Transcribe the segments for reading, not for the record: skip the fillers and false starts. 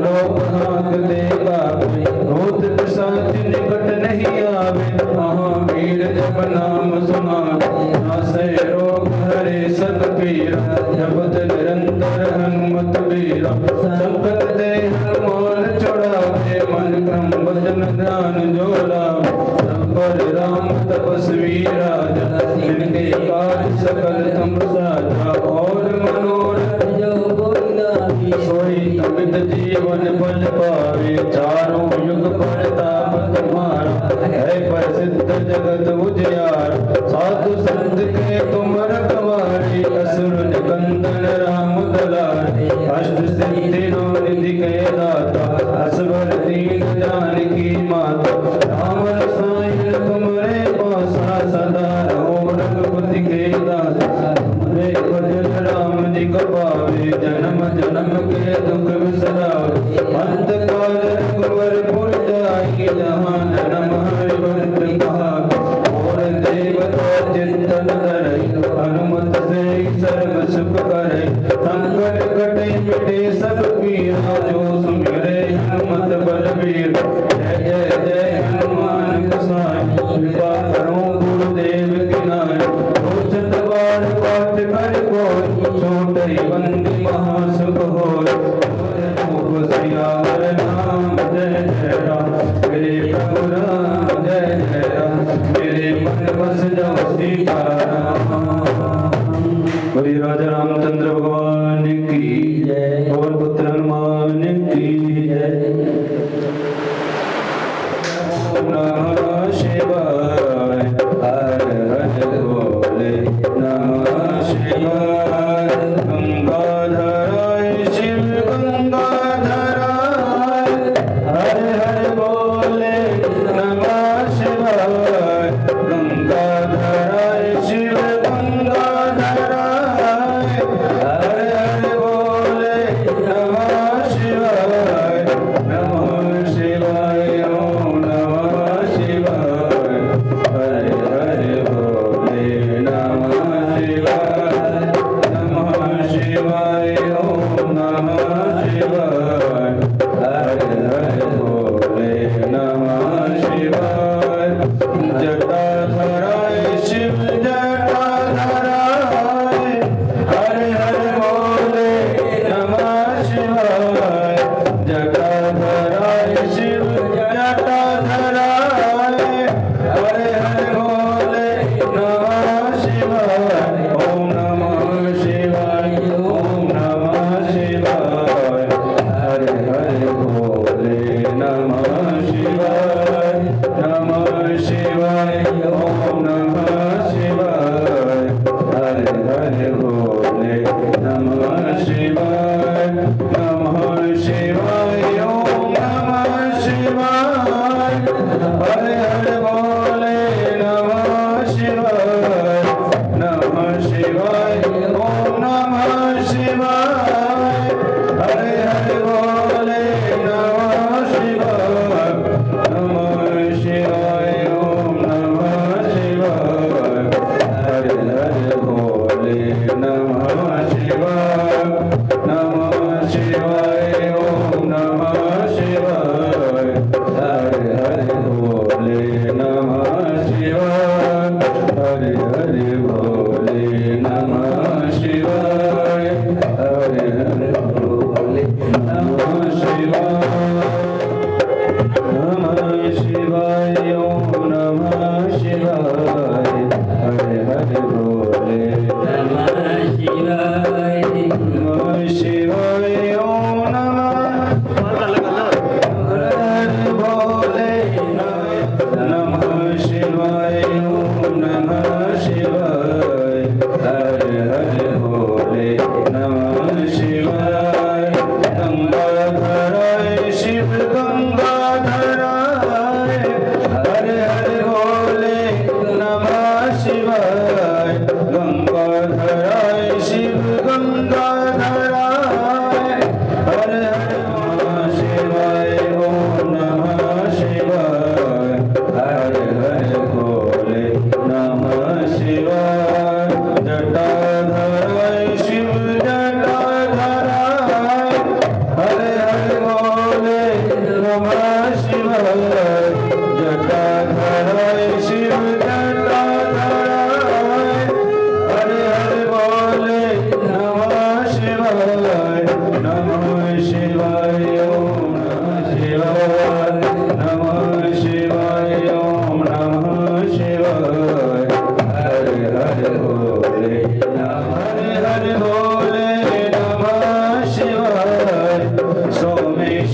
लोक हाथ देगा रोत पिशाच निकट नहीं आवे महावीर जब नाम सुनावे नासै रोग हरे सब पीरा जपत निरंतर हनुमत वीरा संकट दे हनुमान छुड़ावे मन क्रम भजन ध्यान जो लावे सब पर राम तपस्वी राजा जिनके काज सकल तुम साजा और मनोरथ जो कोई लागे सोई अमित जीवन फल पावे चारों युग प्रताप तुम्हारा है प्रसिद्ध जगत उजियारा साधु संत के तुम रखवारे असुर निकंदन राम दुलारे अष्ट सिद्धि नो निधि के दाता असवर दीन जानकी माता राम रसायन तुम्हारे पासा सदा रहो रघुपति के दासा तुम्हारे भजन राम जी को पावे जन्म जन्म के दुख बिसरावे अंत काल रघुवर पुर जाई जहाँ जन्म हरि भक्त कहावे और देवता चिंतन करे हनुमत से सर्व सुख करे संकट कटे मिटे सब पीरा जो सुमिरे हनुमत बलबीर जय जय जय हनुमान गोसाई कृपा करो गुरुदेव की नाई रोचत बार पाठ कर कोई छोटे बंदी महासुख होय सियावर नाम जय जय राम मेरे प्रभु राम जय जय राम मेरे मन बस जाओ सीताराम। बोलिए राजा रामचंद्र भगवान की जय पवन पुत्र हनुमान की जय। नमः शिवाय हर हर बोले नमः शिवाय गंगाधराय शिव गंगाधराय हर हर बोले नमः शिवाय गंगाधराय शिव गंगाधराय हर हर बोले नमः शिवाय नमः शिवाय ओम नमः शिवाय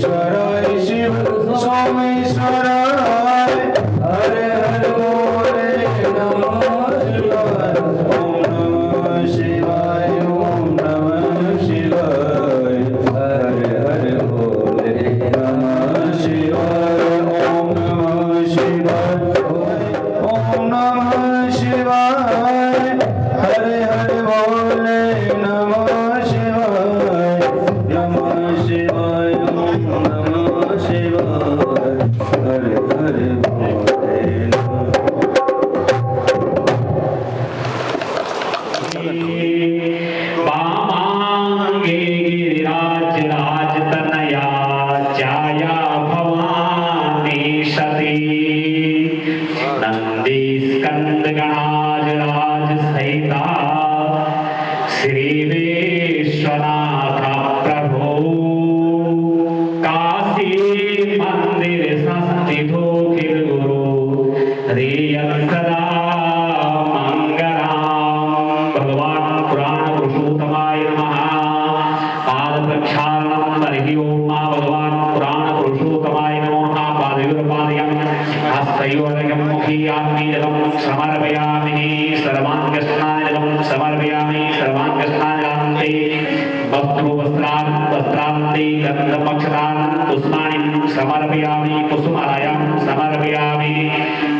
सोमेश्वराय शिव सोमेश्वराय हर हर बोले नमः शिवाय ओम नमः शिवाय ओम नमः शिवाय हर हर बोले नमः शिवाय ओम नमः शिवाय ओम नमः शिवाय हर हर बोले नमः शिवाय नमः शिवाय ओम नमः शिवाय हर हर बोले नमः वामांगे गिरिराज राजतनया छाया भवानी सती नंदी स्कंद गणाज राज सहिता श्री विश्वनाथ प्रभु काशी मंदिर संस्थितो खिल गुरु रियत सदा मंगलाम भगवान पुराण पुरुषोत्तमाय नमः पाद प्रक्षालनम हरि ओम भगवान पुराण पुरुषोत्तमाय नमः पादयोर्पादयम् हस्तयोर्गं मुखी आत्मीयं समर्पयामि सर्वाङ्गस्नानं समर्पयामि सर्वाङ्गस्नानान्ते वस्त्रान्ते गन्धपक्षतान् पुष्पाणि समर्पयामि पुष्पमालायां समर्पयामि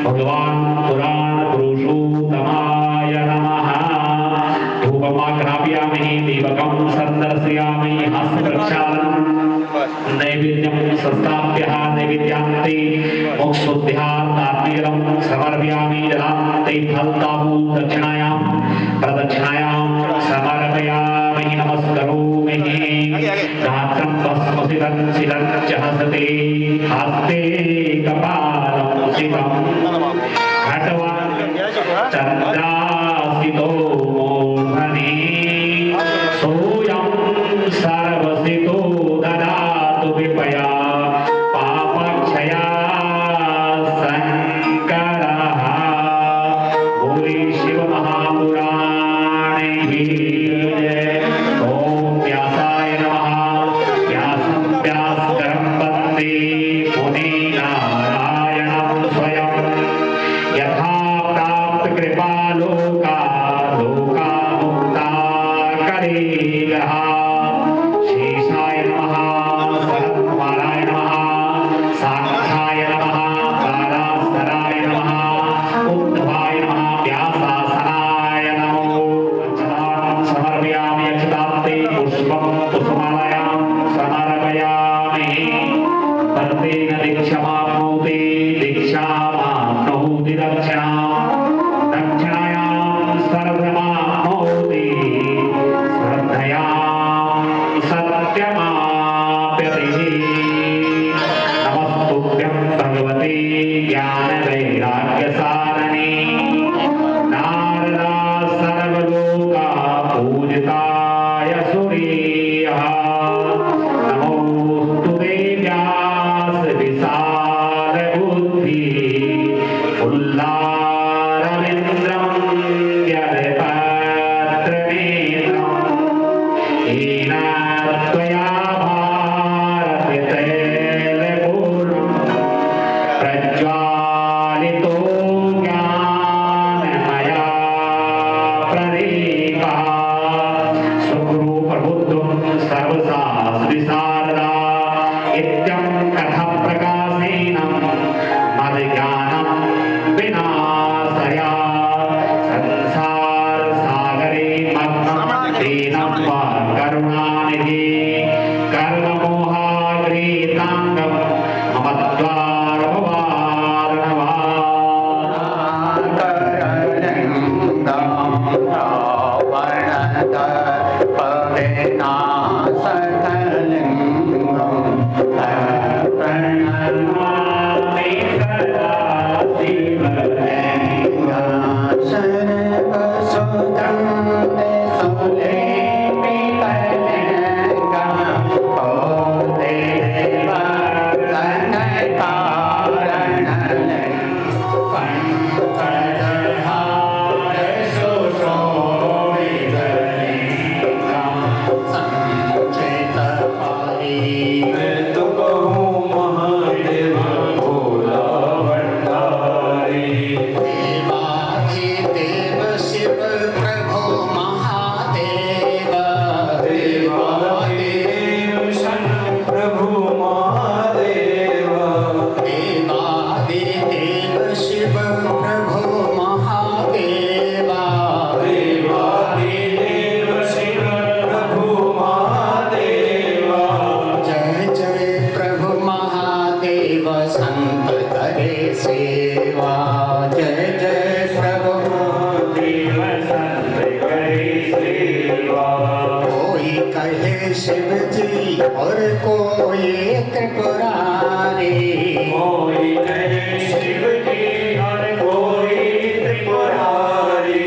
भगवान पुराण पुरुषोत्तमाय नमः धूपमाग्रापयामि दीपकं सन्दर्शयामि हस्तप्रक्षालनं नैवेद्यं संस्थाप्य नैवेद्यान्ते मोक्षोद्ध्यात्मीयं समर्पयामि जलान्ते फलताहु दक्षिणायां प्रदक्षिणायां समर्पयामि नमस्करोमि गात्रं भस्मसितं शिरं च हसते हस्ते कपालं सितं घटवान् चन्द्रासितो मूर्धनि सोऽयं सर्वसितो ददातु विपया पापक्षया शङ्करः भूरि शिवमहापुराणे ॐ व्यासाय नमः व्यासं व्यासकरं वन्दे मुनिनारायणं स्वयं यथा प्राप्तकृपालोका लोकामुक्ता करेगः शेषाय नमः सरत्कुमाराय नमः साक्षाय नमः पाराशराय नमः उद्धवाय नमः व्यासासनाय नमो अक्षतां समर्पयामि अक्षतान्ते पुष्पं पुष्पमालायां समर्पयामि वर्तेन दीक्षामाप्नोति दीक्षामाप्नोति दक्षिणां दक्षिणायां सर्वमाप्नोति श्रद्धयां सत्यमाप्यते नमस्तुभ्यं भगवते ज्ञानवैराग्यसारणे नारदा सर्वलोका पूजिताय सूर्यः नमोस्तुते व्यास विशाल बुद्धि उल्लारविन्द्रं यदपत्रनेत्रम् येन त्वया भारततैलपूर्णं प्रज्वालितो ज्ञानमया प्रदीपः सुखरूपबुद्धं सर्वशास्त्रविशारदा नित्यं कथप्रकाशेन मद्ज्ञानं विनाशया संसारसागरे मग्नं दीनं वा करुणानिधि कर्ममोहाग्रीताङ्गं मम द्वारभवार्णवा तुको संत करे सेवा। जय जय प्रभु देव संत करे सेवा। कोई कहे शिव जी और कोई त्रिपुरारी। कोई कहे शिव जी और कोई त्रिपुरारी।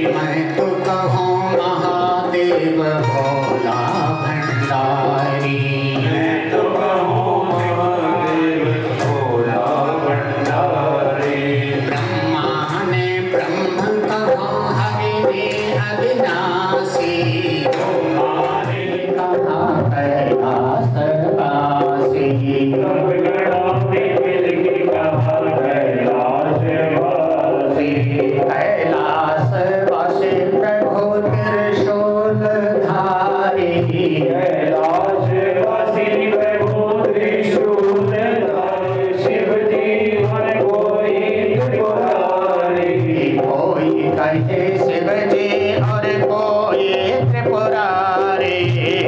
मैं तो कहूँ महादेव भोला भंडारी। मैं तो कहूँ महादेव भोला भंडारी। ब्रह्मा ने ब्रह्म कहा हरि ने अविनाशी। हमारे कहा कैलासवासी। कैलासवासी प्रभु त्रिशूलधारी।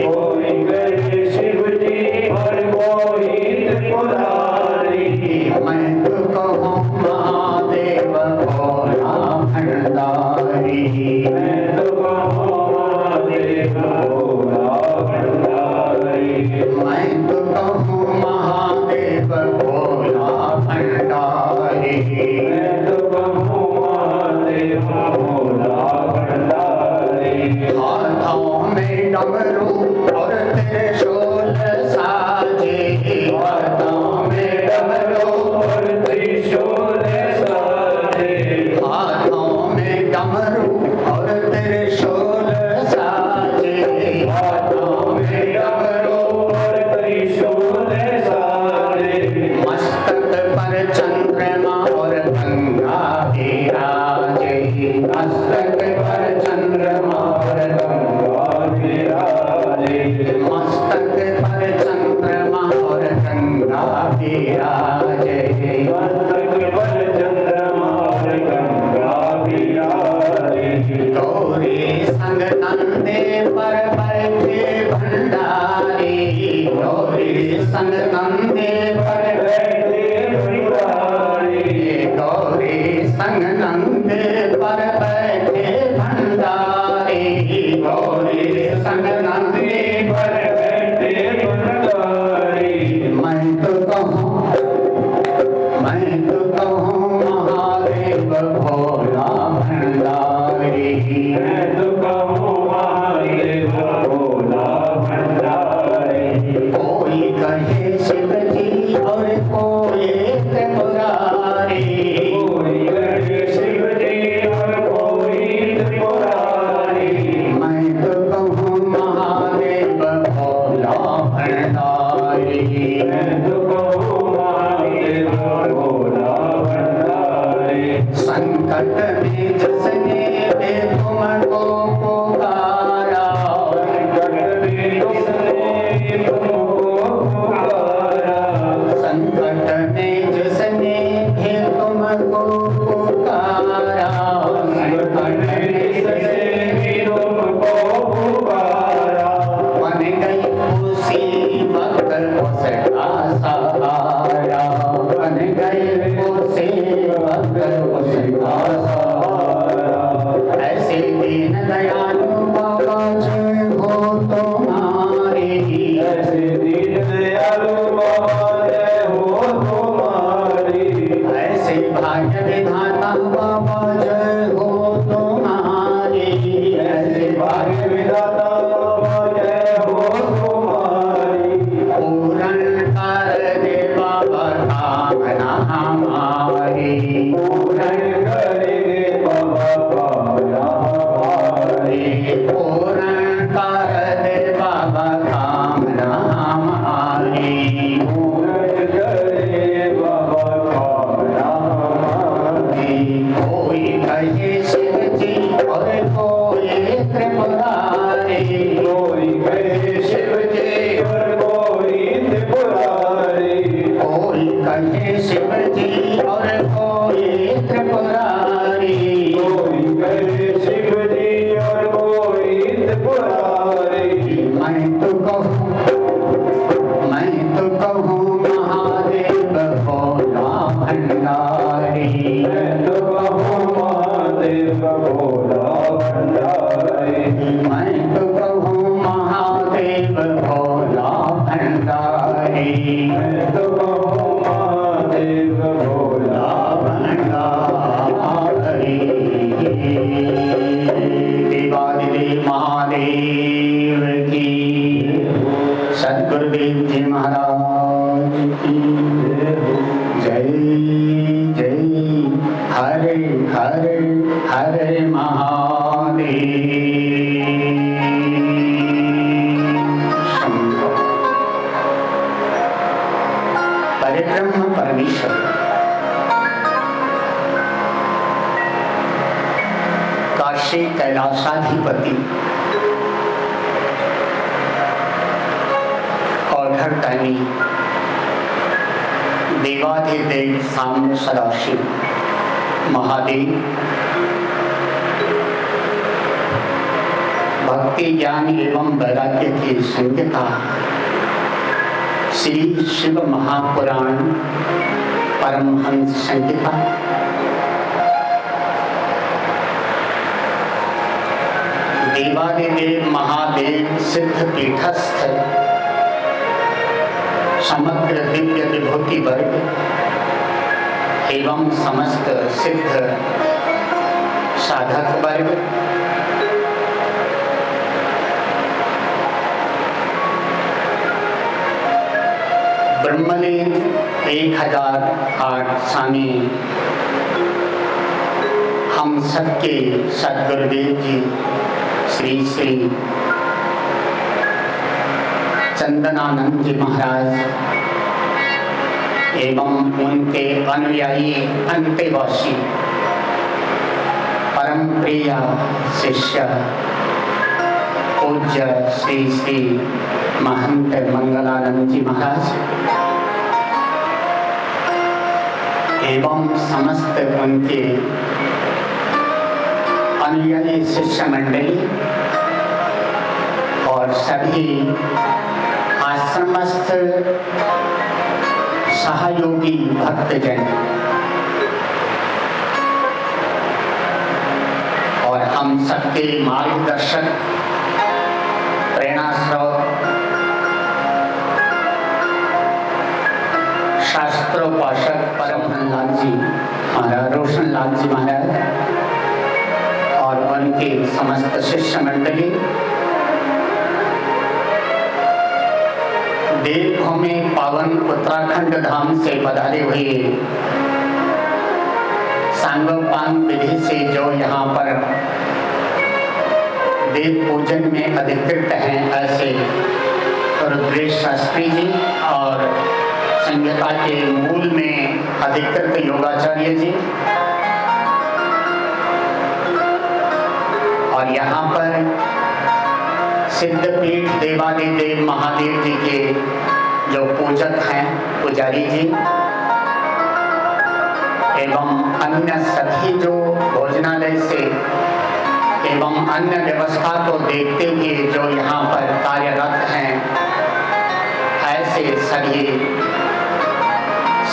कोई कहे शिव जी और कोई त्रिपुरारी। मैं तो कहूँ महादेव भोला भंडारी। मैं तो कहूँ महादेव भोला भंडारी। हाथों में डमरू और त्रिशूल साजे। हाथों में डमरू और त्रिशूल साजे। हाथों में डमरू और त्रिशूल साजे। हाथों में डमरू और त्रिशूल साजे। मस्तक पर चंद्रमा और गंगा विराजे। मस्तक पर चंद्रमा और गंगा विराजे। मस्तक पर चंद्रमा और गंगा विराजे। गौरी संग नंदे पर बैठे भंडारी। गौरी संग नंदे पर बैठे भंडारी। गौरी संग नंदे पर बैठे भंडारी। गौरी संग नंदे पर बैठे भंडारी। मैं तो कहूँ महादेव भोला भंडारी। कोई कहे शिव जी और कोई त्रिपुरारी। मैं तो कहूँ महादेव भोला भंडारी। संकट में जिसने भी तुमको पुकारा। संकट में जिसने भी तुमको पुकारा। बन गई उसी वक्त उसका सहारा। बन गई उसी वक्त उसका सहारा। ऐसे दिन मैं तो कहूँ महादेव भोला भंडारी। देवादिदेव महादेव की, सद्गुरुदेव जी महाराज की जय जय। हरे हरे हरे महादेव। शंभो। परिब्रह्म परमेश्वर काशी कैलाशाधिपति और घरटानी देवाधिदेव साम्य सदाशिव महादेव भक्ति ज्ञान एवं वैराग्य की संहिता श्री शिव महापुराण परमहंस संहिता देवादिदेव महादेव सिद्ध पीठस्थ समग्र दिव्य विभूति वर्ग एवं समस्त सिद्ध साधक वर्ग ब्रह्मलीन 1008 सामी हम सबके सद्गुरुदेव जी श्री श्री चंदनानंद जी महाराज एवं उनके अनुयायी अंतेवासी परम प्रिय शिष्य पूज्य श्री श्री महंत मंगलानंद जी महाराज एवं समस्त उनके अनुयायी शिष्य मंडली और सभी आश्रमस्थ सहयोगी भक्तजन और हम सबके मार्गदर्शक प्रेरणा स्रोत शास्त्रोपासक परमहंस जी महाराज रोशनलाल जी महाराज और उनके समस्त शिष्य मंडली देवभूमि पावन उत्तराखंड धाम से पधारे हुए सांगोपांग विधि से जो यहाँ पर देव पूजन में अधिकृत हैं ऐसे रुद्रेश शास्त्री जी और संहिता के मूल में अधिकृत योगाचार्य जी और यहाँ पर सिद्धपीठ देवादिदेव महादेव जी के जो पूजक हैं पुजारी जी एवं अन्य सभी जो भोजनालय से एवं अन्य व्यवस्था को देखते हुए जो यहाँ पर कार्यरत हैं ऐसे सभी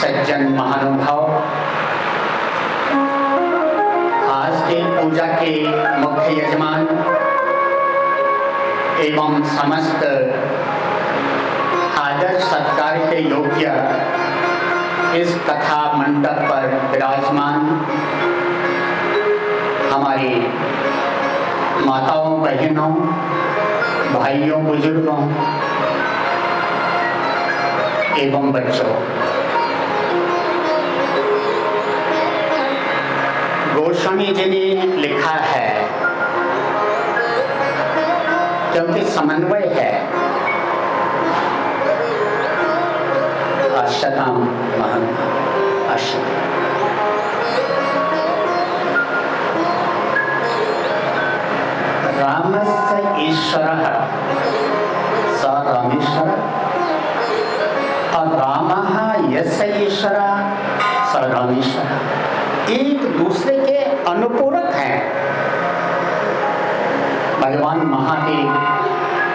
सज्जन महानुभाव आज के पूजा के मुख्य यजमान एवं समस्त आदर सत्कार के योग्य इस कथा मंडप पर विराजमान हमारी माताओं बहनों भाइयों बुजुर्गों एवं बच्चों, गोस्वामी जी ने लिखा है क्योंकि समन्वय है अष्टकाम महान अष्ट रामस्य ईश्वरः स रामेश्वर और रामः यस्य ईश्वरः स रामेश्वर एक दूसरे के अनुपूरक हैं भगवान महादेव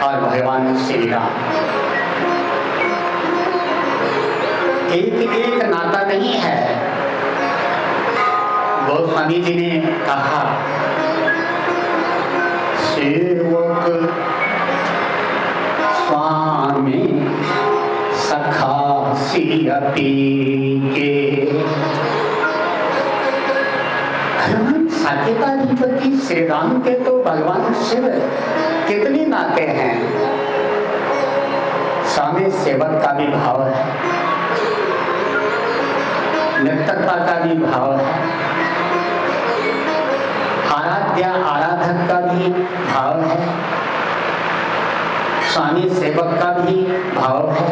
और भगवान श्री राम। एक नाता नहीं है। गोस्वामी जी ने कहा सेवक स्वामी सखा अपी के। भगवान साकेताधिपति श्री राम के तो भगवान शिव कितनी नाते हैं। स्वामी सेवक का भी भाव है, मित्रता का भी भाव है, आराध्य आराधक का भी भाव है, स्वामी सेवक का भी भाव है।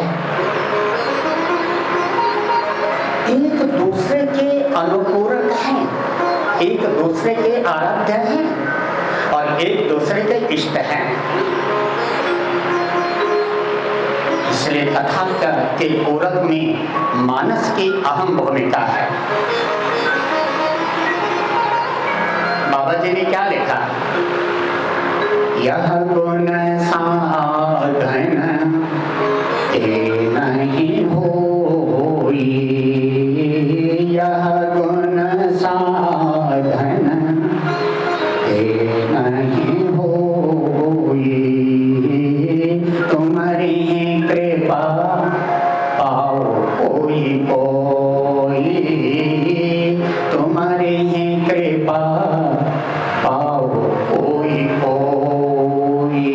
एक दूसरे के अनुपूरक हैं, एक दूसरे के आराध्य हैं और एक दूसरे के इष्ट हैं। इसलिए कथा के पूरक में मानस की अहम भूमिका है। बाबा जी ने क्या लिखा? यह गुण साधन के नहीं होई, यह गुण साधन के नहीं होई, तुम्हारी कृपा पाओ कोई कोई, तुम्हारी कृपा पाओ कोई कोई।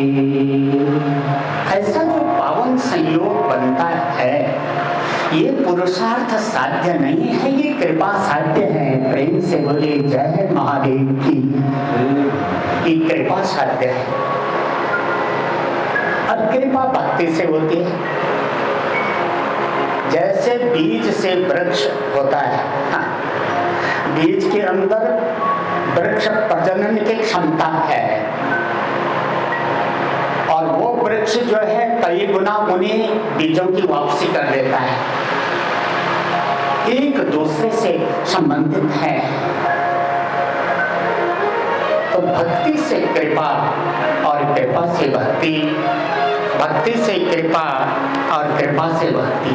ऐसा जो पावन संयोग बनता है, ये पुरुषार्थ साध्य नहीं है, ये कृपा साध्य है। प्रेम से बोले जय महादेव की। ये कृपा साध्य है। अब कृपा भक्ति से होती है। जैसे बीज से वृक्ष होता है, हाँ, बीज के अंदर वृक्ष प्रजनन की क्षमता है और वो वृक्ष जो है कई गुना उन्हीं बीजों की वापसी कर देता है, एक दूसरे से संबंधित है। तो भक्ति से कृपा और कृपा से भक्ति, भक्ति से कृपा और कृपा से भक्ति।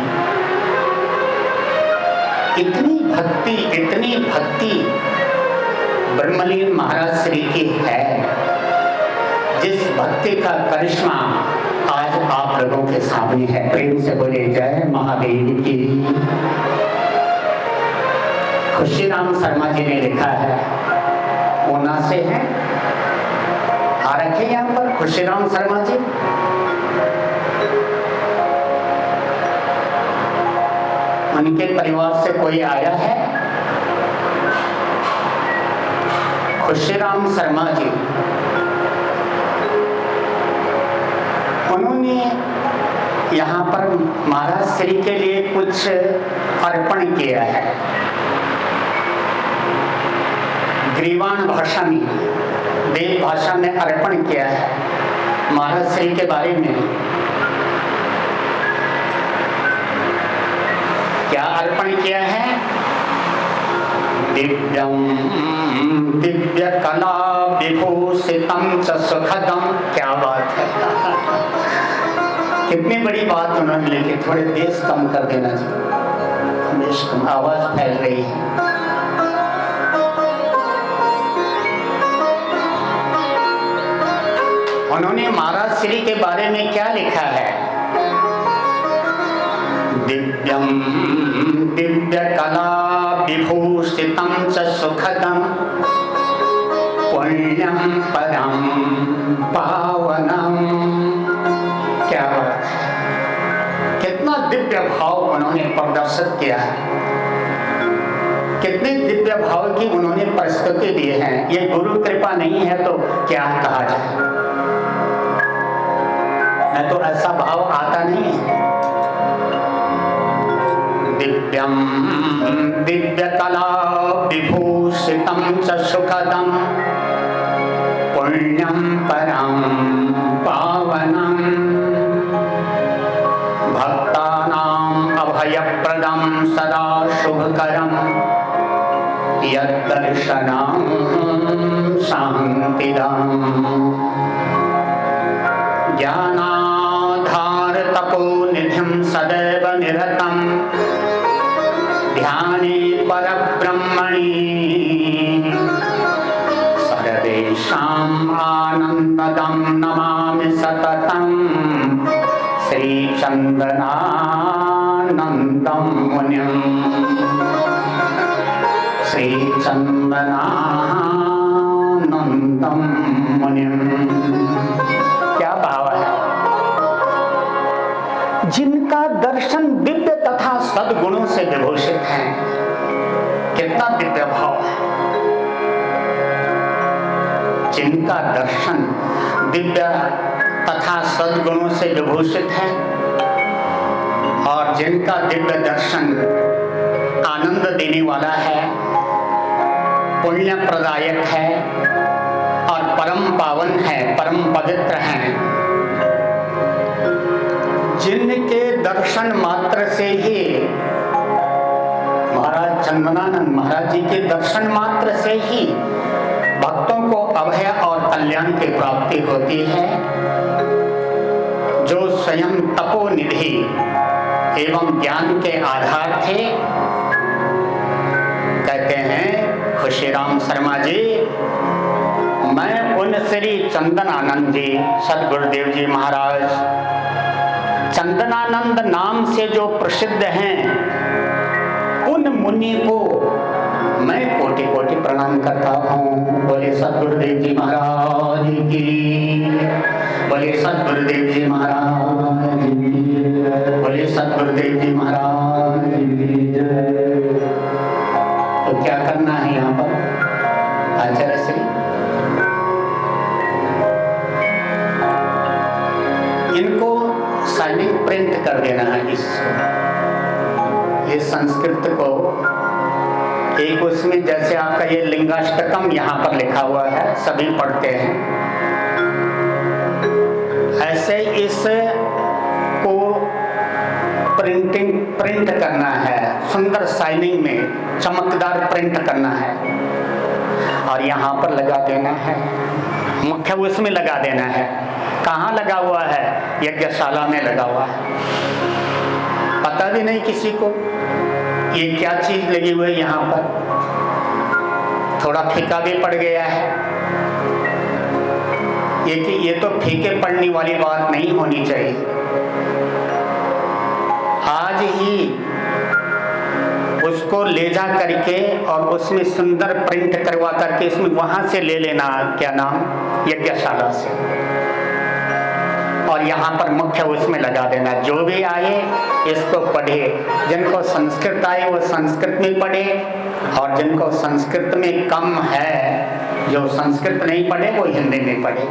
इतनी भक्ति ब्रह्मलीन महाराज श्री की है, जिस भक्ति का करिश्मा आज आप लोगों के सामने है। प्रेम से बोले जय महादेव की। खुशीराम शर्मा जी ने लिखा है, ऊना से हैं, आ रखे यहाँ पर खुशीराम शर्मा जी। उनके परिवार से कोई आया है? खुशीराम शर्मा जी, उन्होंने यहाँ पर महाराज श्री के लिए कुछ अर्पण किया है। ग्रीवाण भाषा में, देव भाषा में अर्पण किया है महाराज श्री के बारे में। क्या अर्पण किया है? दिव्यम दिव्य कला विभूषितम च सुखदम। क्या बात है, कितनी बड़ी बात उन्होंने लिखी। थोड़े देश कम कर देना जी, आवाज फैल रही है। उन्होंने महाराज श्री के बारे में क्या लिखा है? दिव्यम दिव्य कला विभूषितम च सुखदम पुण्यम परम पावनम। क्या बात है, कितना दिव्य भाव उन्होंने प्रदर्शित किया है, कितने दिव्य भाव की उन्होंने प्रस्तुति दी है। ये गुरु कृपा नहीं है तो क्या कहा जाए। मैं तो ऐसा भाव आता नहीं है। दिव्यम दिव्य कला विभूषितम च सुखदम पुण्यम परम पावनम भक्तानां अभयप्रदं सदा शुभकरं यद्दर्शनं शान्तिदम् ज्ञानाधारतपोनिधिं सदैव निरतं ध्याने परब्रह्मणि सर्वेषाम् आनन्ददं नमामि सततं श्रीचन्दनानन्द चंदनानंदम मुनिम श्री चंदनानंदम मुनिम। क्या भाव है? जिनका दर्शन दिव्य तथा सद्गुणों से विभूषित है। कितना दिव्य भाव है। जिनका दर्शन दिव्य तथा सद्गुणों से विभूषित है और जिनका दिव्य दर्शन आनंद देने वाला है, पुण्य प्रदायक है और परम पावन है, परम पवित्र है। जिनके दर्शन मात्र से ही, महाराज चंदनानंद महाराज जी के दर्शन मात्र से ही भक्तों को अभय और कल्याण की प्राप्ति होती है। जो स्वयं तपोनिधि एवं ज्ञान के आधार थे, कहते हैं खुशीराम शर्मा जी, मैं उन श्री चंदनानंद जी सदगुरुदेव जी महाराज चंदनानंद नाम से जो प्रसिद्ध हैं, उन मुनि को मैं कोटि कोटि प्रणाम करता हूँ। बोले सदगुरुदेव जी महाराज की, बोले सदगुरुदेव जी महाराज की, बोले सदगुरुदेव जी महाराज की जय। तो क्या करना है यहाँ पर आचार्य श्री? इनको साइनिंग प्रिंट कर देना है। इस संस्कृत को एक उसमें जैसे आपका ये लिंगाष्टकम यहाँ पर लिखा हुआ है, सभी पढ़ते हैं, ऐसे इस को प्रिंट करना है, सुंदर साइनिंग में चमकदार प्रिंट करना है और यहाँ पर लगा देना है। मुख्य उसमें लगा देना है। कहाँ लगा हुआ है? यज्ञशाला में लगा हुआ है। पता भी नहीं किसी को ये क्या चीज लगी हुई है। यहाँ पर थोड़ा फीका भी पड़ गया है। ये तो फीके पड़ने वाली बात नहीं होनी चाहिए। आज ही उसको ले जा करके और उसमें सुंदर प्रिंट करवा करके इसमें वहां से ले लेना, क्या नाम, यज्ञशाला से, और यहाँ पर मुख्य उसमें लगा देना। जो भी आए इसको पढ़े। जिनको संस्कृत आए वो संस्कृत में पढ़े और जिनको संस्कृत में कम है, जो संस्कृत नहीं पढ़े, वो हिंदी में पढ़े।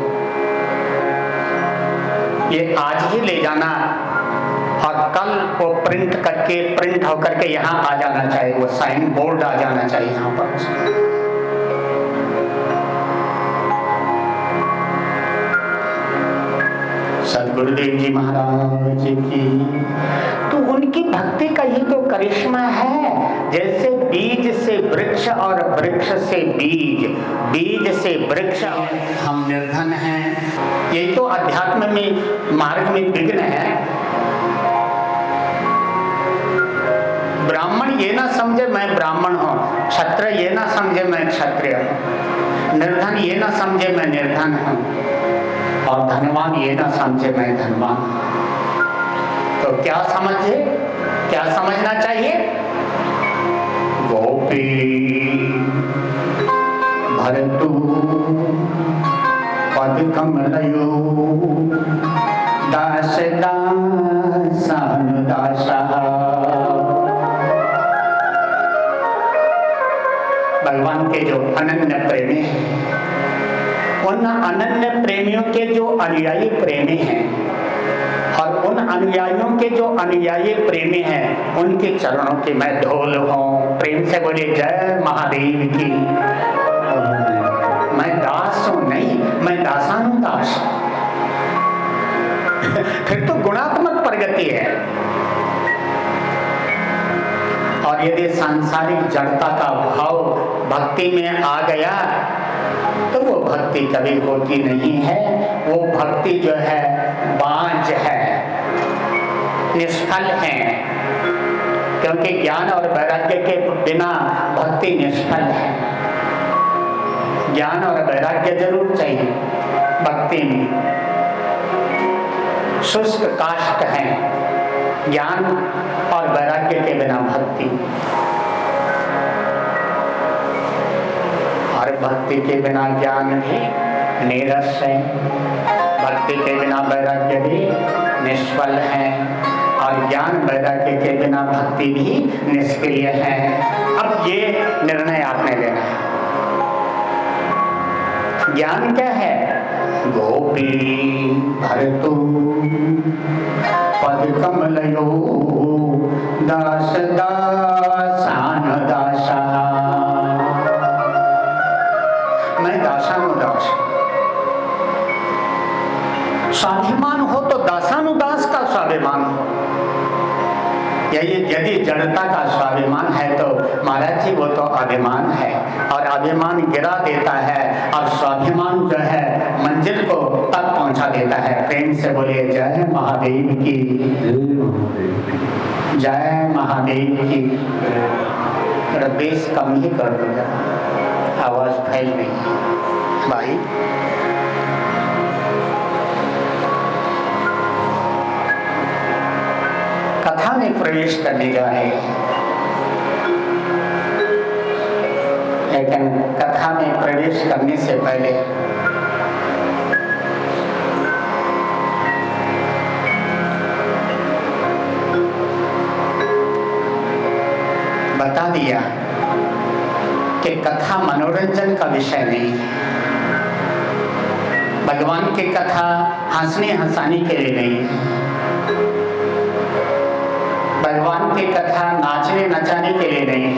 ये आज ही ले जाना और कल वो प्रिंट होकर के यहाँ आ जाना चाहिए। वो साइन बोर्ड आ जाना चाहिए यहाँ पर। सदगुरुदेव जी महाराज की। तो उनकी भक्ति का ही तो करिश्मा है। जैसे बीज से वृक्ष और वृक्ष से बीज, बीज से वृक्ष। हम निर्धन हैं, यही तो अध्यात्म में मार्ग में विघ्न है। ब्राह्मण ये ना समझे मैं ब्राह्मण हूँ, क्षत्रिय ये ना समझे मैं क्षत्रिय हूँ, निर्धन ये ना समझे मैं निर्धन हूँ, और धनवान ये ना समझे मैं धनवान। तो क्या समझे, क्या समझना चाहिए? गोपी भरतु पद कमलयो दास दासानुदासा। भगवान के जो अनन्य प्रेमी हैं, उन अनन्य प्रेमियों के जो अनुयायी प्रेमी हैं और उन अनुयायियों के जो अनुयायी प्रेमी हैं, उनके चरणों की मैं धूल हूँ। प्रेम से बोले जय महादेव की। मैं दास हूँ, नहीं, मैं दासानुदास। फिर तो गुणात्मक प्रगति है। और यदि सांसारिक जड़ता का भाव भक्ति में आ गया तो वो भक्ति कभी होती नहीं है। वो भक्ति जो है बांझ है, निष्फल है, क्योंकि ज्ञान और वैराग्य के बिना भक्ति निष्फल है। ज्ञान और वैराग्य जरूर चाहिए भक्ति में। शुष्क काष्ठ है, ज्ञान और वैराग्य के बिना भक्ति, और भक्ति के बिना ज्ञान भी नीरस है, भक्ति के बिना वैराग्य भी निष्फल है, और ज्ञान वैराग्य के बिना भक्ति भी निष्क्रिय है। अब ये निर्णय आपने लेना है। ज्ञान क्या है? गोपी भरतु पद कमलयो दास दासान दासा। मैं दासानुदास। स्वाभिमान हो तो दासानुदास का स्वाभिमान हो। यदि जड़ता का स्वाभिमान है तो महाराज जी वो तो अभिमान है, और अभिमान गिरा देता है, और स्वाभिमान जो है मंजिल को तक पहुंचा देता है। प्रेम से बोलिए जय महादेव की, जय महादेव की। बेस कम ही कर दूंगा, आवाज फैल नहीं भाई। कथा में प्रवेश करने जा रहे हैं, लेकिन कथा में प्रवेश करने से पहले बता दिया कि कथा मनोरंजन का विषय नहीं है। भगवान की कथा हंसने हंसाने के लिए नहीं है। भगवान की कथा नाचने नचाने के लिए नहीं है।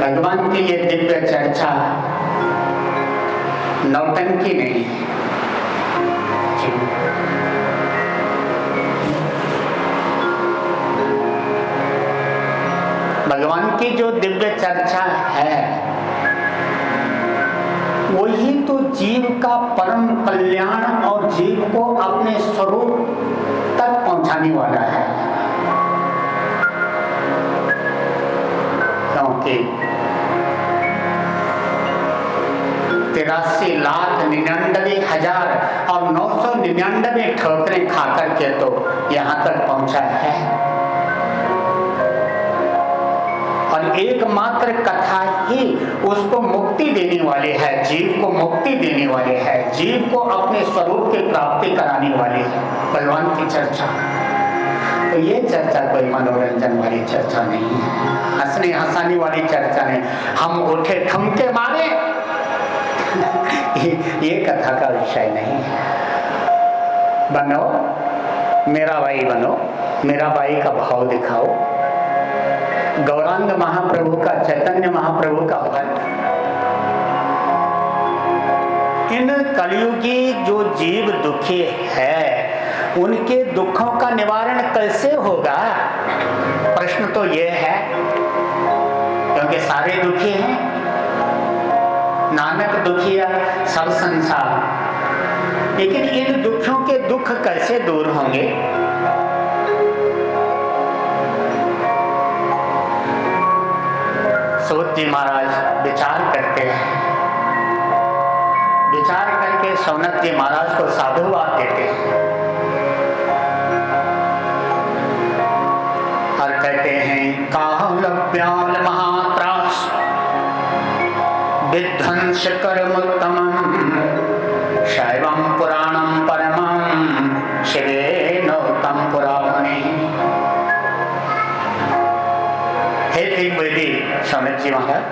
भगवान की ये दिव्य चर्चा नौटंकी नहीं है। भगवान की जो दिव्य चर्चा है वही तो जीव का परम कल्याण और जीव को अपने स्वरूप तक पहुंचाने वाला है। क्योंकि 83,99,000 और 999 ठोकरें खाकर के तो यहाँ तक पहुंचा है, और एकमात्र कथा ही उसको मुक्ति देने वाली है, जीव को मुक्ति देने वाली है, जीव को अपने स्वरूप की प्राप्ति कराने वाली है भगवान की चर्चा। तो ये चर्चा कोई मनोरंजन वाली चर्चा नहीं है, हंसने हंसाने वाली चर्चा नहीं। हम उठे ठुमके मारे ये कथा का विषय नहीं है। बनो मेरा भाई, बनो मेरा भाई का भाव दिखाओ। गौरांग महाप्रभु का, चैतन्य महाप्रभु का भक्त, इन कलयुगी जो जीव दुखी है उनके दुखों का निवारण कैसे होगा? प्रश्न तो ये है, क्योंकि सारे दुखी हैं, नानक दुखिया सब संसार। लेकिन इन दुखों के दुख कैसे दूर होंगे? सूत जी महाराज विचार करते हैं, विचार करके सौनक जी महाराज को साधुवाद देते हैं और कहते हैं काल व्याल महात्रास विध्वंस कर्मोत्तमं शैवं पुराणं परमं शिवेनोत्तम पुराणे। हे दिग्विजय सौनक जी महाराज,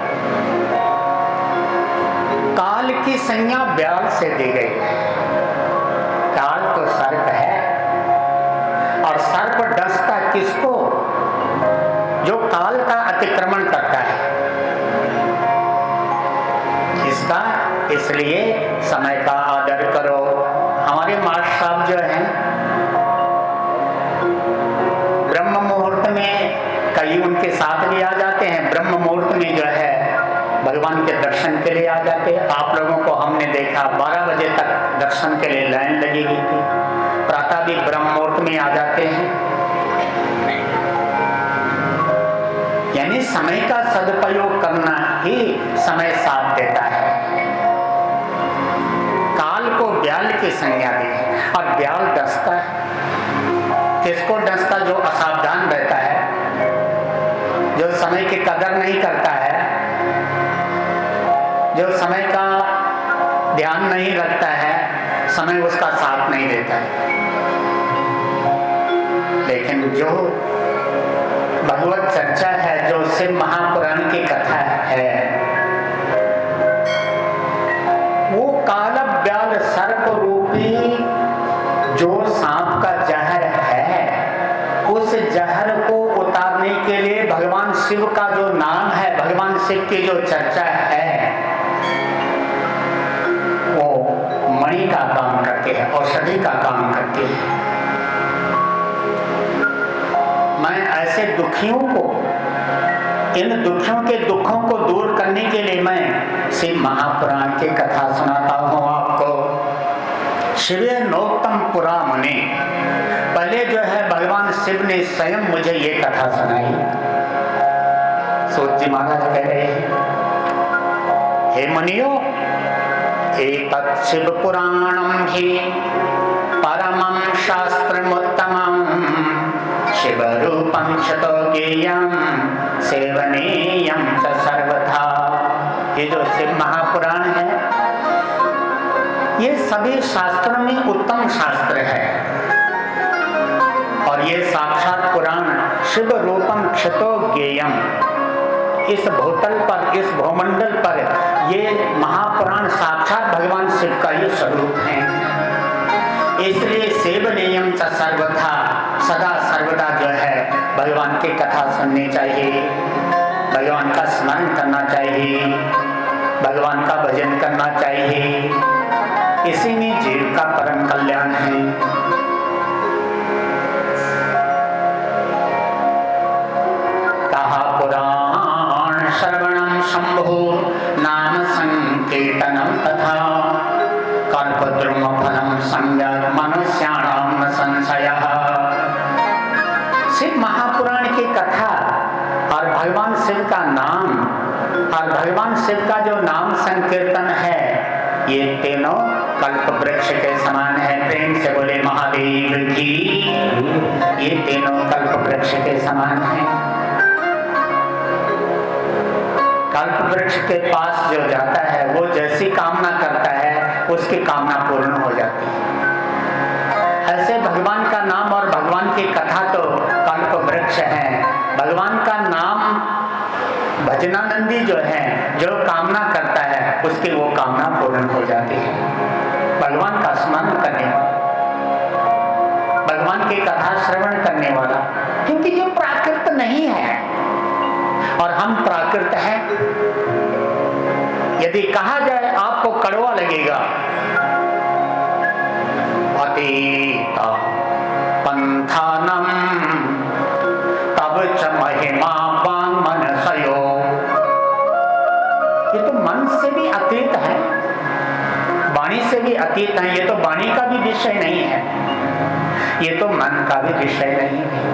काल की संज्ञा व्याल से दी गई है। काल तो सर्प है, और सर्प डसता किसको? जो काल का अतिक्रमण करता है। इसका इसलिए समय का आदर करो। हमारे मास्टर साहब जो हैं ब्रह्म मुहूर्त में, कई उनके साथ भी आ जाते हैं, ब्रह्म मुहूर्त में जो है भगवान के दर्शन के लिए आ जाते हैं। आप लोगों को हमने देखा 12 बजे तक दर्शन के लिए लाइन लगी हुई थी। प्रातः भी ब्रह्म मुहूर्त में आ जाते हैं। यानी समय का सदुपयोग करना ही समय साथ देता है। काल को ब्याल की संज्ञा दी है। और ब्याल डसता है, किसको डसता? जो असावधान रहता है, जो समय की कदर नहीं करता है, जो समय का ध्यान नहीं रखता है, समय उसका साथ नहीं देता है। लेकिन जो भगवत चर्चा है, जो शिव महापुराण की कथा है, वो काला ब्याल सर्प रूपी जो सांप का जहर है, उस जहर को उतारने के लिए भगवान शिव का जो नाम है, भगवान शिव की जो चर्चा है, वो मणि का काम करती है, औषधि का काम करती है। मैं ऐसे दुखियों को, इन दुखियों के दुखों को दूर करने के लिए मैं शिव महापुराण की कथा सुनाता हूँ आपको। शिवे नोक्तम पुरा मुने, पहले जो है भगवान शिव ने स्वयं मुझे ये कथा सुनाई। सूत जी महाराज कह रहे हैं, हे मुनियो, एतत् शिव पुराणम ही परमं शास्त्रमुत्तमं शिव रूपं शतो ज्ञेयं सेवनीयं च सर्वथा। ये जो शिव महापुराण है, ये सभी शास्त्रों में उत्तम शास्त्र है। और ये साक्षात पुराण शिव रूपम क्षतो ज्ञेयम, इस भूतल पर, इस भूमंडल पर ये महापुराण साक्षात भगवान शिव का ये स्वरूप है। इसलिए सेवनीयम च सर्वथा, सदा सर्वदा जो है भगवान की कथा सुननी चाहिए, भगवान का स्मरण करना चाहिए, भगवान का भजन करना चाहिए। इसी में जीव का परम कल्याण है। कहा पुराण श्रवणम शंभो नाम संकीर्तनम तथा कल्पद्रुम फलम संज्ञात मनुष्याणाम न संशयः। शिव महापुराण की कथा और भगवान शिव का नाम और भगवान शिव का जो नाम संकीर्तन है, ये तीनों कल्प वृक्ष के समान है। प्रेम से बोले महादेव की। ये तीनों कल्प वृक्ष के समान है। कल्प वृक्ष के पास जो जाता है, वो जैसी कामना करता है, उसकी कामना पूर्ण हो जाती है। ऐसे भगवान का नाम और भगवान की कथा तो कल्प वृक्ष है। भगवान का नाम भजनानंदी जो है, जो कामना करता है, उसकी वो कामना पूर्ण हो जाती है। भगवान का स्मरण करने वाला, भगवान की कथा श्रवण करने वाला, क्योंकि ये प्राकृत नहीं है और हम प्राकृत हैं। यदि कहा जाए आपको कड़वा लगेगा, अतीत पंथानम तब च महिमा वांग मनसयो। ये तो मन से भी अतीत है, वाणी से भी अतीत है। ये तो वाणी का भी विषय नहीं है, ये तो मन का भी विषय नहीं है।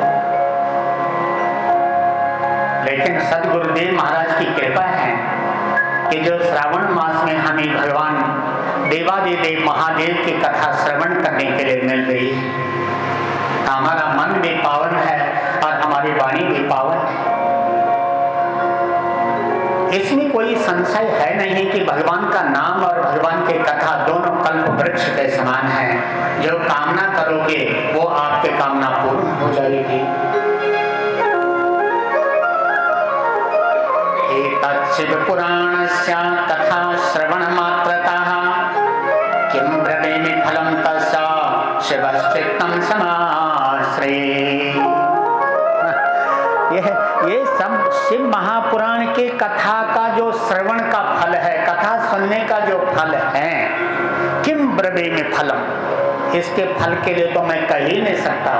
लेकिन सदगुरुदेव महाराज की कृपा है कि जो श्रावण मास में हमें भगवान देवादिदेव महादेव की कथा श्रवण करने के लिए मिल रही है, हमारा मन भी पावन है और हमारी वाणी भी पावन है। इसमें कोई संशय है नहीं कि भगवान का नाम और भगवान की कथा दोनों कल्प वृक्ष के समान है। जो कामना करोगे वो आपकी कामना पूर्ण हो जाएगी। शिव पुराणस्य कथा श्रवण मात्रतः किं ब्रवीमि फलं तस्य शिवश्चित्तं समाश्रये। ये सब शिव महापुराण के कथा का जो श्रवण का फल है, कथा सुनने का जो फल है, किम ब्रवीमि फलम, इसके फल के लिए तो मैं कह ही नहीं सकता।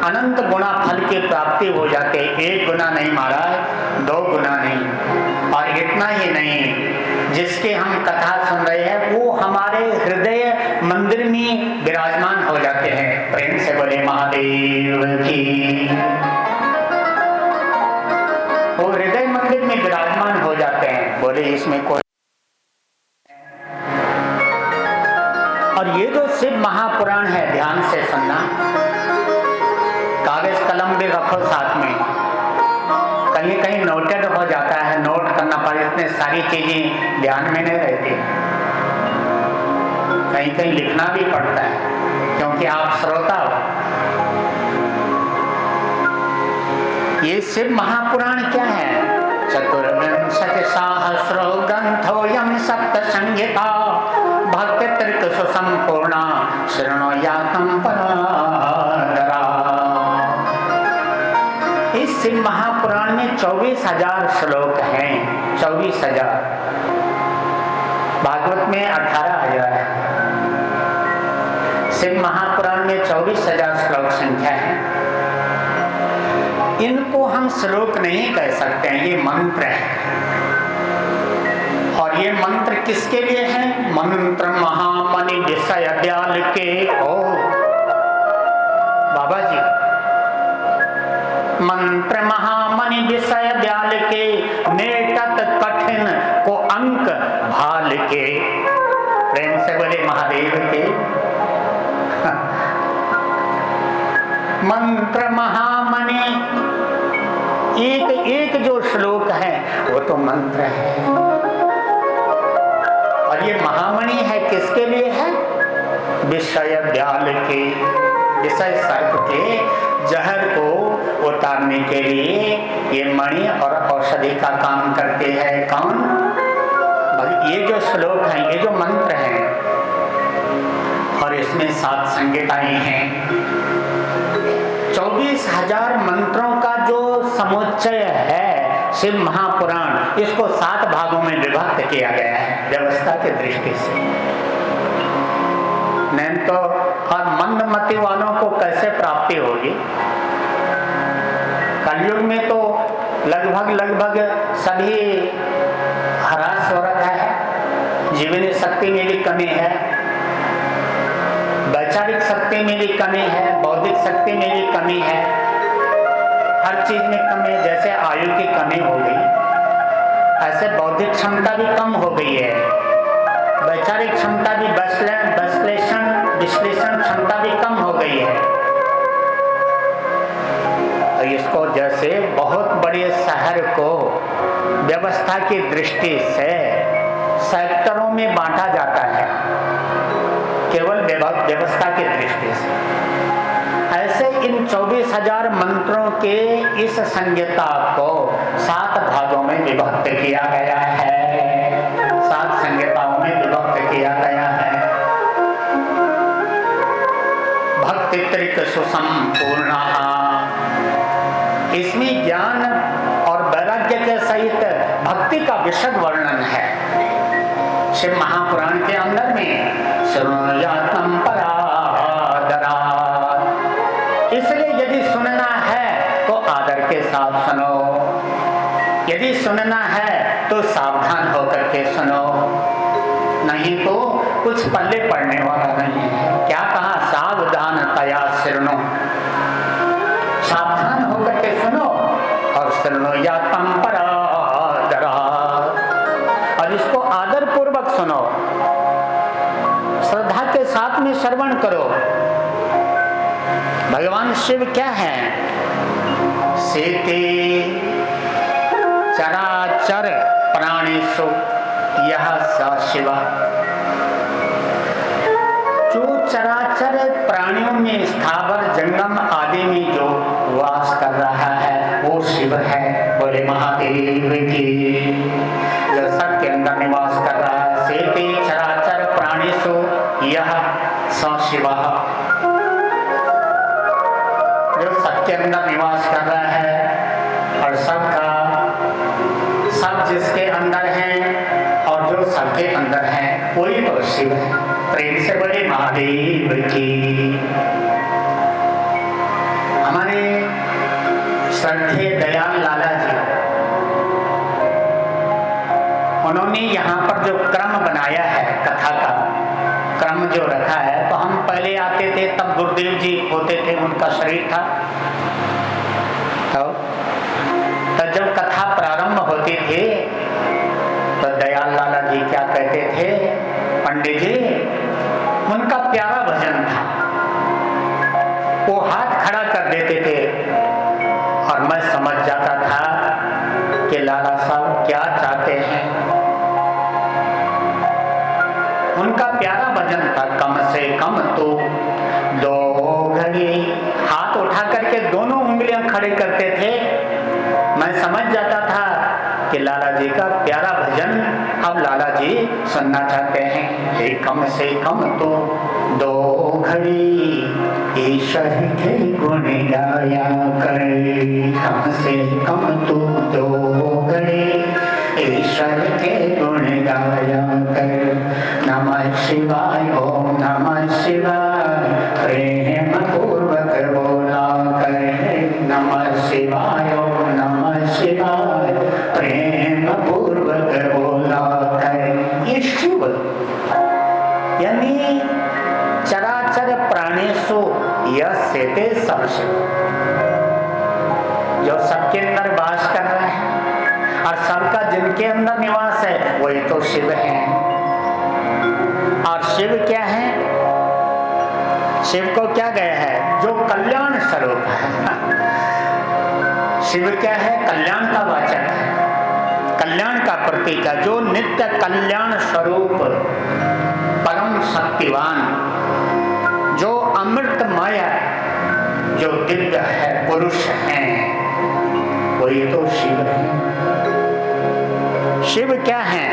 अनंत गुना फल की प्राप्ति हो जाते। एक गुना नहीं महाराज, 2 गुना नहीं, और इतना ही नहीं, जिसके हम कथा सुन रहे हैं वो हमारे हृदय मंदिर में विराजमान हो जाते हैं। प्रेम से बोले महादेव की। वो हृदय मंदिर में विराजमान हो जाते हैं। बोले इसमें कोई ये जो शिव महापुराण है, ध्यान से सुनना, कागज कलम भी रखो साथ में, कहीं कहीं नोटेड हो जाता है, नोट करना पड़े, इतने सारी चीजें ध्यान में नहीं रहती, कहीं कहीं लिखना भी पड़ता है क्योंकि आप श्रोता हो। ये शिव महापुराण क्या है? चतुर्विंशति सहस्रो ग्रंथोऽयं सप्त संहिता भक्ति तृक सुसंपूर्णा शृणोयातं परादरा। इस शिव महापुराण में 24,000 श्लोक हैं, 24,000। भागवत में 18,000 है। शिव महापुराण में 24,000 श्लोक संख्या है। इनको हम श्लोक नहीं कह सकते हैं, ये मंत्र है। और ये मंत्र किसके लिए है? मंत्र महामणि विषय दयाल के हो बाबा जी, मंत्र महामणि विषय दयाल के, नेटत कठिन को अंक भाल के। प्रेम से बोले महादेव के। मंत्र महामणि, एक एक जो श्लोक है वो तो मंत्र है। और ये महामणि है किसके लिए है? विषय व्याल के, विषय सर्प के जहर को उतारने के लिए ये मणि और औषधि का काम करते हैं। कौन? ये जो श्लोक हैं, ये जो मंत्र हैं, और इसमें 7 संहिताएं हैं। 24,000 मंत्रों का जो समुच्चय है शिव महापुराण, इसको 7 भागों में विभक्त किया गया है व्यवस्था की दृष्टि से। नहीं तो और मंदमति वालों को कैसे प्राप्ति होगी? कलयुग में तो लगभग सभी हरास हो रखा है, जीवनी शक्ति में भी कमी है, वैचारिक शक्ति में भी कमी है, बौद्धिक शक्ति में भी कमी है, हर चीज में कमी है। जैसे आयु की कमी हो गई, ऐसे बौद्धिक क्षमता भी कम हो गई है, वैचारिक क्षमता भी, विश्लेषण क्षमता भी कम हो गई है। तो इसको जैसे बहुत बड़े शहर को व्यवस्था की दृष्टि से सेक्टरों में बांटा जाता है, केवल व्यवस्था की दृष्टि से, ऐसे इन 24,000 मंत्रों के इस संहिता को 7 भागों में विभक्त किया गया है, 7 संहिताओं में विभक्त किया गया है। भक्ति त्रिक सुसंपूर्ण, इसमें ज्ञान और वैराग्य के सहित भक्ति का विशद वर्णन है शिव महापुराण के अंदर में। शृणोयातं परादरा, इसलिए यदि सुनना है तो आदर के साथ सुनो, यदि सुनना है तो सावधान होकर के सुनो, नहीं तो कुछ पल्ले पड़ने वाला नहीं है। क्या कहा? सावधानतया शृणो, सावधान होकर के सुनो। और शृणोयातं परादरा, और इसको आदर पूर्वक सुनो, श्रद्धा के साथ में श्रवण करो। भगवान शिव क्या है? सेते चराचर प्राणेषु यह स शिव। जो चराचर प्राणियों में, स्थावर जंगम आदि में जो वास कर रहा है वो शिव है। बोले महादेव की। जो सबके अंदर निवास कर रहा है, सेते चराचर प्राणेषु यह स शिव, जो सबके अंदर निवास कर रहा है और सब जिसके अंदर है और जो सबके अंदर है वही तो शिव है। प्रेम से बोले महादेव की। हमारे श्रद्धेय दयाल लाला जी, उन्होंने यहाँ पर जो क्रम बनाया है, कथा का क्रम जो रखा है, तो हम पहले आते थे तब गुरुदेव जी होते थे, उनका शरीर था। तो जब कथा प्रारंभ होती थी तो दयाल लाला जी क्या कहते थे? पंडित जी उनका प्यारा भजन था। वो हाथ खड़ा कर देते थे और मैं समझ जाता था कि लाला साहब क्या चाहते हैं। उनका प्यारा भजन था, कम से कम तो 2 घड़ी। हाथ उठा करके दोनों उंगलियां खड़े करते थे। मैं समझ जाता था कि लाला जी का प्यारा भजन अब लाला जी सुनना चाहते हैं। हे कम से कम तो 2 घड़ी ईश्वर के गुण गाया कर। कम से कम तो 2 घड़ी ईश्वर के गुण गाया कर। नमः शिवाय ओम नमः शिवाय प्रेम पूर्वक बोला कर। नमः शिवाय ओम नमः शिवाय प्रेम पूर्वक बोला कर। ये शिव यानी चराचर प्राणेषु यस्यते सब शिव, जो सबके अंदर वास कर रहा है और सबका जिनके अंदर निवास है वही तो शिव है। और शिव क्या है? शिव को क्या गया है? जो कल्याण स्वरूप है। शिव क्या है? कल्याण का वाचक है, कल्याण का प्रतीक है, जो नित्य कल्याण स्वरूप परम शक्तिवान, जो अमृतमय, जो दिव्य है, पुरुष है, वही तो शिव है। शिव क्या है?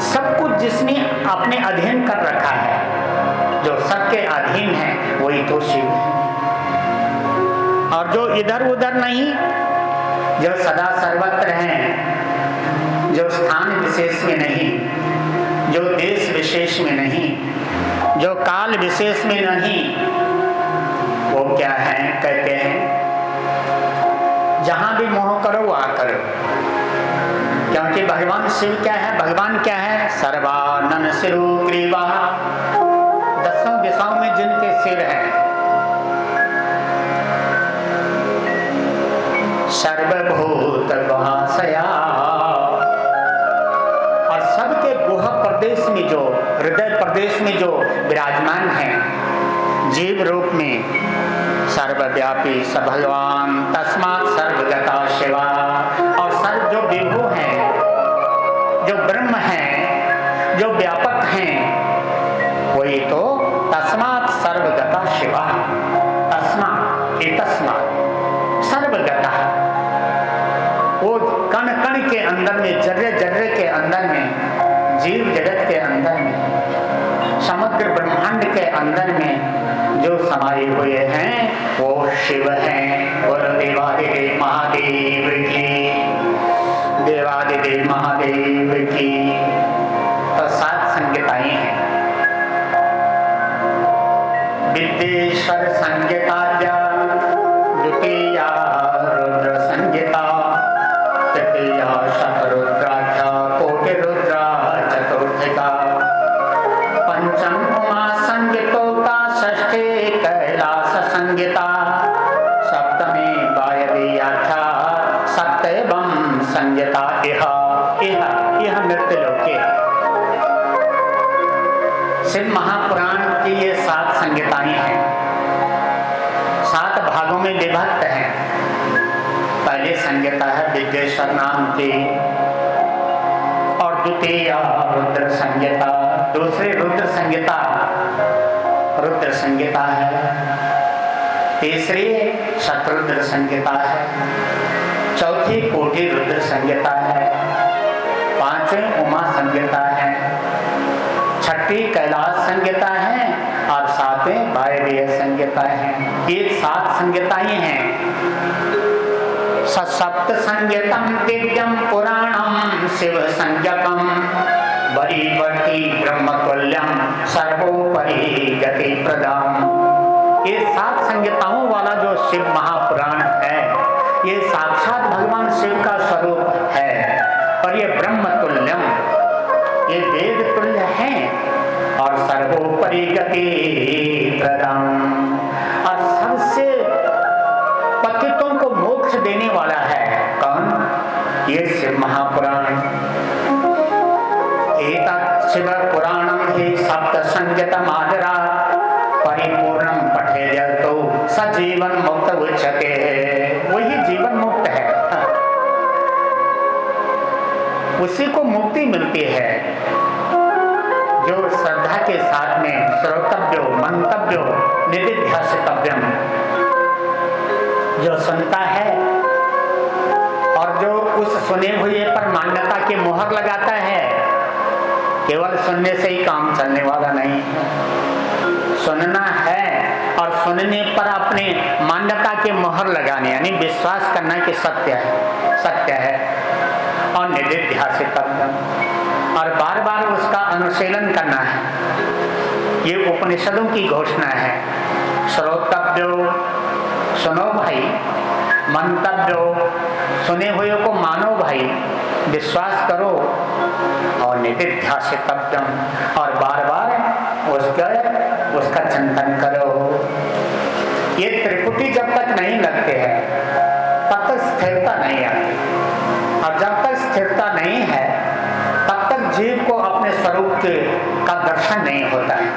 सब कुछ जिसने अपने अधीन कर रखा है, जो सबके अधीन है, वही तो शिव है। और जो इधर उधर नहीं, जो सदा सर्वत्र हैं, जो स्थान विशेष में नहीं, जो देश विशेष में नहीं, जो काल विशेष में नहीं, वो क्या है? कहते हैं जहां भी मोह करो वहां करो। क्योंकि भगवान शिव क्या है? भगवान क्या है? सर्वानन सिरुग्रीवा, 10 दिशाओं में जिनके सिर हैं, सर्वभूत गुहाशया, और सबके गुहा प्रदेश में, जो हृदय प्रदेश में जो विराजमान है, जीव रूप में सर्वव्यापी स भगवान तस्मात् सर्वगता शिवा। और सर्व जो विभु हैं, जो ब्रह्म हैं, जो व्यापक हैं, वही तो तस्मात् सर्वगता शिवा। तस्मात् सर्वगता, वो कण कण के अंदर में, जर्रे जर्रे के अंदर में, जीव जगत के अंदर में, समग्र ब्रह्मांड के अंदर में जो समाये हुए हैं, वो शिव हैं। बोलो देवादिदेव महादेव की, देवादिदेव महादेव की। तो 7 संहिताएं हैं। विद्येश्वर संहिता, द्वितीया रुद्र संहिता, तृतीया शतरुद्राक्षा कोटिरुद्रा चतुर्थिका, पंचम उमा संहितोक्ता, षष्ठी कैलास संहिता, सप्तमी वायवीयाख्या, सप्तम संहिता। यह मृत्युलोके शिव महापुराण की ये 7 संहिताएं हैं, 7 भागों में विभक्त हैं। पहली संहिता है विद्येश्वर नाम की, और द्वितीय रुद्र संहिता, दूसरी रुद्र संहिता है, तीसरी शतरुद्र संहिता है, चौथी कोटि रुद्र संहिता है, 5वीं उमा संहिता है, 6ठी कैलाश संहिता है, और 7वीं वायवीय संहिता है। ये 7 संहिताएं हैं। सप्त संज्ञतम दिव्यम पुराणम शिव संज्ञकम, वरीवर्ती ब्रह्मतुल्यम सर्वोपरि गति प्रदाम। ये 7 संहिताओं वाला जो शिव महापुराण है, ये साक्षात भगवान शिव का स्वरूप है। और ये ब्रह्मतुल्यम, ये वेद तुल्य है, और सर्वोपरि गति प्रदाम, और सबसे पतितों को मोक्ष देने वाला है। कौन? ये शिव महापुराण। शिव पुराणम ही सप्त संगतम आदरा परिपूर्णम पठे तो सजीवन मुक्त उच्यते। वही जीवन मुक्त है, उसी को मुक्ति मिलती है जो श्रद्धा के साथ में श्रोतव्यो मंतव्यो निधिध्यासितव्यम, जो सुनता है और जो उस सुने हुए पर मान्यता की मोहर लगाता है। केवल सुनने से ही काम चलने वाला नहीं है, सुनना है और सुनने पर अपने मान्यता की मोहर लगाने यानी विश्वास करना कि सत्य है और निधिध्यासितव्यम, और बार बार उसका अनुशीलन करना है। ये उपनिषदों की घोषणा है। श्रोतव्यो, सुनो भाई, मंतव्यो, सुने हुए को मानो भाई, विश्वास करो, और निधिध्यासितव्यम, और बार बार उसका चिंतन करो। ये त्रिपुटी जब तक नहीं लगते हैं तब तक स्थिरता नहीं आती, और जब तक स्थिरता नहीं है तब तक जीव को अपने स्वरूप का दर्शन नहीं होता है।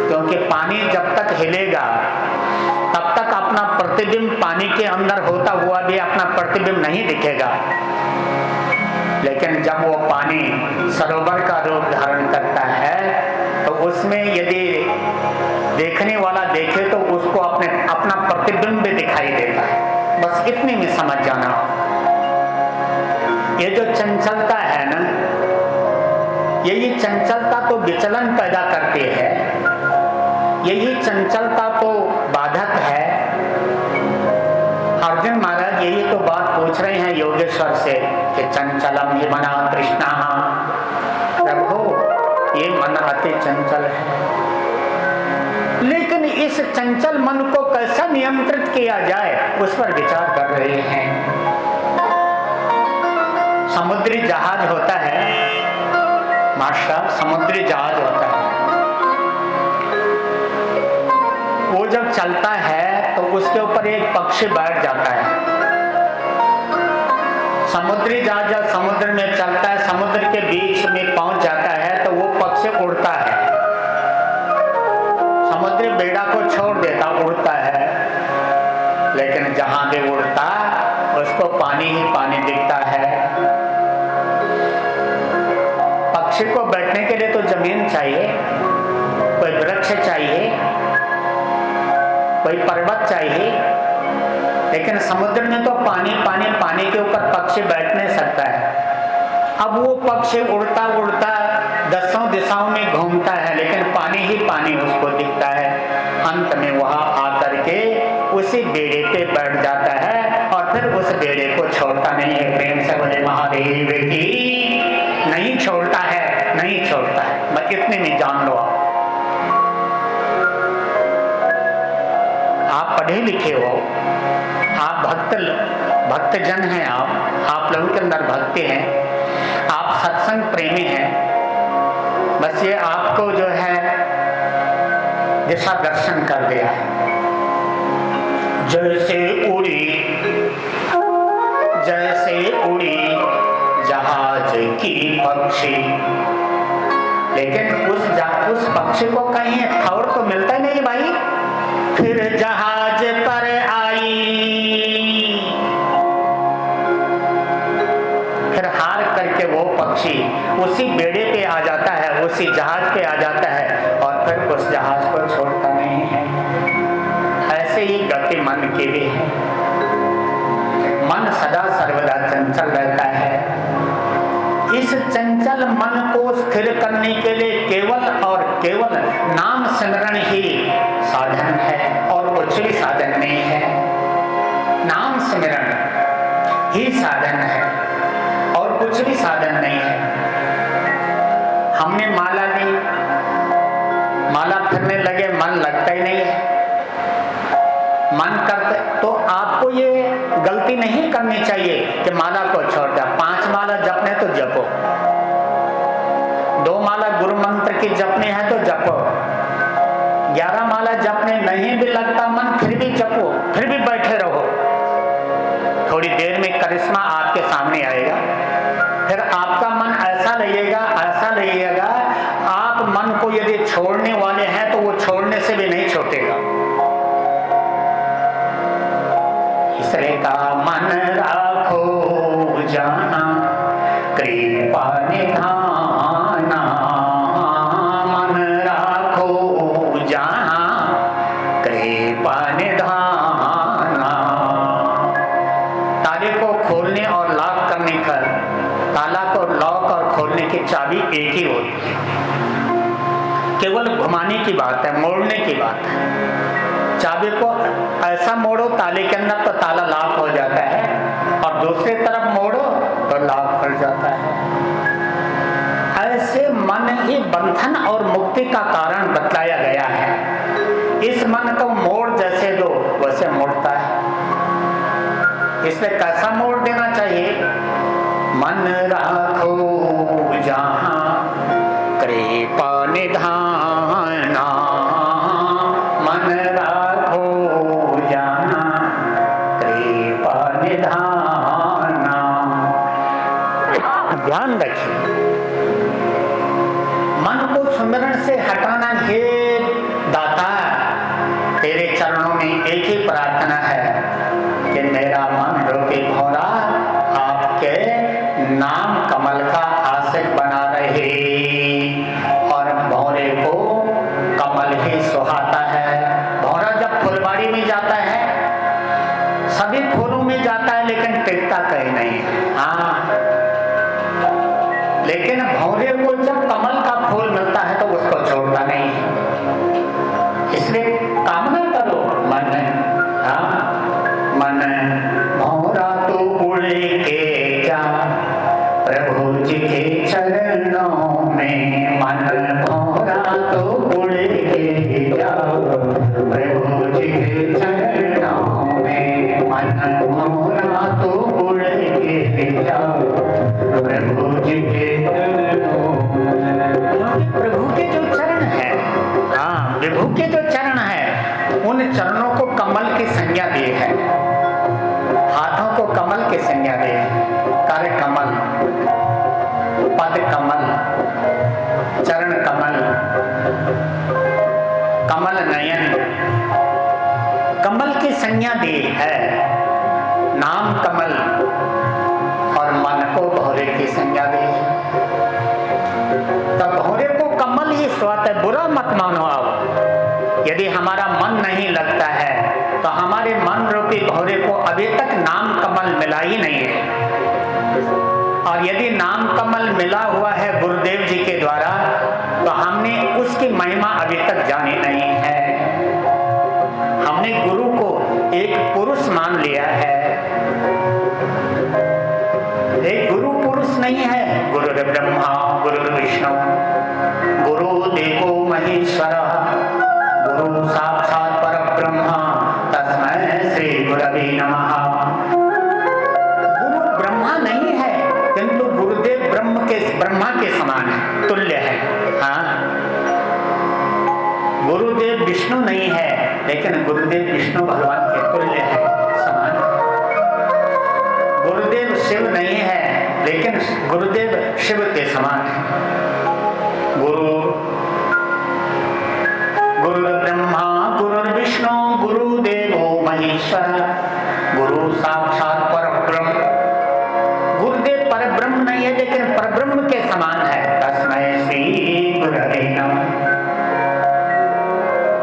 क्योंकि पानी जब तक हिलेगा तब तक अपना प्रतिबिंब पानी के अंदर होता हुआ भी अपना प्रतिबिंब नहीं दिखेगा, लेकिन जब वो पानी सरोवर का रूप धारण करता है तो उसमें यदि देखने वाला देखे तो उसको अपना प्रतिबिंब भी दिखाई देता है। बस इतने में समझ जाना। ये जो चंचलता है ना, यही चंचलता तो विचलन पैदा करती है, यही चंचलता तो बाधक है। अर्जुन महाराज यही तो बात पूछ रहे हैं योगेश्वर से कि चंचलम ही मना कृष्णा, प्रभु ये मन अति चंचल है, लेकिन इस चंचल मन को कैसा नियंत्रित किया जाए उस पर विचार कर रहे हैं। समुद्री जहाज होता है मास्टर, समुद्री जहाज होता है, वो जब चलता है तो उसके ऊपर एक पक्षी बैठ जाता है। समुद्री जहाज जब समुद्र में चलता है, समुद्र के बीच में पहुंच जाता है तो वो पक्षी उड़ता है, समुद्री बेड़ा को छोड़ देता, उड़ता है, लेकिन जहां भी उड़ता उसको पानी ही पानी दिखता है। पक्षी को बैठने के लिए तो जमीन चाहिए, कोई वृक्ष चाहिए, कोई पर्वत चाहिए, लेकिन समुद्र में तो पानी पानी, पानी के ऊपर पक्षी बैठ नहीं सकता है। अब वो पक्षी उड़ता उड़ता 10 दिशाओं में घूमता है, लेकिन पानी ही पानी उसको दिखता है। अंत में वहां आकर के उसी बेड़े पे बैठ जाता है और फिर उस बेड़े को छोड़ता नहीं है। प्रेम से बोले महादेव की, नहीं छोड़ता है, नहीं छोड़ता है। बस इतने में जान लो। आप पढ़े लिखे हो, आप भक्त जन हैं, आप लोगों के अंदर भक्ति है, आप सत्संग प्रेमी हैं। बस ये आपको जो है दिशा दर्शन कर दिया है। जैसे उड़ी जहाज की पक्षी, लेकिन उस पक्षी को कहीं ठौर तो मिलता ही नहीं भाई। फिर जहाज पर आई, फिर हार करके वो पक्षी उसी बेड़े पे आ जाता है, उसी जहाज पे आ जाता है और फिर उस जहाज को छोड़ता नहीं है। ऐसे ही गति मन की भी है। मन सदा सर्वदा चंचल रहता है। इस चंचल मन को स्थिर करने के लिए केवल और केवल नाम सिमरण ही साधन है और कुछ भी साधन नहीं है। नाम सिमरण ही साधन है और कुछ भी साधन नहीं है। हमने माला ली, माला फिरने लगे, मन लगता ही नहीं है। मन करते तो आपको ये गलती नहीं करनी चाहिए कि माला को छोड़ दिया। 5 माला जपने तो जपो, 2 माला गुरु मंत्र की जपने है तो जपो, 11 माला जपने नहीं भी लगता मन फिर भी जपो, फिर भी बैठे रहो। थोड़ी देर में करिश्मा आपके सामने आएगा, फिर आपका मन ऐसा लगेगा वाले हैं तो वो छोड़ने से भी नहीं छूटेगा। इसलिए कहा मन राखो जहाँ कृपा निधाना, मन राखो जहाँ कृपा निधाना। ताले को खोलने और लॉक करने का, ताला को लॉक और खोलने की चाबी एक ही होती है, केवल घुमाने की बात है, मोड़ने की बात है। चाबी को ऐसा मोड़ो ताले के अंदर तो ताला लॉक हो जाता है, और दूसरी तरफ मोड़ो तो लॉक खुल जाता है। ऐसे मन ही बंधन और मुक्ति का कारण बतलाया गया है। इस मन को मोड़ जैसे दो वैसे मोड़ता है। इसलिए कैसा मोड़ देना चाहिए? मन राखो जहाँ कृपा निधाना, मन राखो जहाँ कृपा निधाना। ध्यान रखिए, मन को सुमिरन से हटाना। हे दाता, तेरे चरणों में एक ही प्रार्थना है कि मेरा मन रूपी भौरा आपके नाम कमल का आशिक बना रहे, और भौरे को कमल ही सुहाता है। भौरा जब फुलवाड़ी में जाता है, सभी फूलों में जाता है, लेकिन टिकता कहीं नहीं है। हाँ, लेकिन भौरे को जब कमल का फूल मिलता है तो उसको छोड़ता नहीं है। इसलिए कामना करो मन, हाँ, मन भौरा तो उड़े के जा प्रभु जी के चरणों में, मन भौरा तो उड़े के जा प्रभु जी के चरणों में, मन भौरा तो उड़े के जा प्रभु जी के चरणों में। प्रभु के जो चरण है, हाँ, विभु के जो चरण है, उन चरणों को कमल की संज्ञा दी है। हाथों को कमल की संज्ञा दी है। कर कमल, पद कमल, चरण कमल, कमल नयन, कमल की संज्ञा दी है। नाम कमल और मन को भौरे की संज्ञा दी है। तब भौरे को कमल ही स्वात है। बुरा मत मानो आप, यदि हमारा मन नहीं लगता है तो हमारे मन रूपी भौरे को अभी तक नाम कमल मिला ही नहीं है। और यदि नाम कमल मिला हुआ है गुरुदेव जी के द्वारा, तो हमने उसकी महिमा अभी तक जानी नहीं है। हमने गुरु को एक पुरुष मान लिया है। एक गुरु पुरुष नहीं है। गुरु ब्रह्मा गुरु विष्णु गुरु देवो महेश्वर, गुरु साक्षात परब्रह्म, तस्मै श्री गुरवे नमः। गुरु ब्रह्मा नहीं है, किंतु गुरुदेव ब्रह्मा के समान है, तुल्य है। हाँ, गुरुदेव विष्णु नहीं है, लेकिन गुरुदेव विष्णु भगवान के तुल्य है, समान है। गुरुदेव शिव नहीं है, लेकिन गुरुदेव शिव के समान है। गुरु ब्रह्मा गुरु विष्णु गुरुदेवो महेश्वर, गुरु साक्षात परब्रह्म। गुरुदेव परब्रह्म नहीं है, लेकिन परब्रह्म के समान है। तस्मै श्री गुरवे नमः।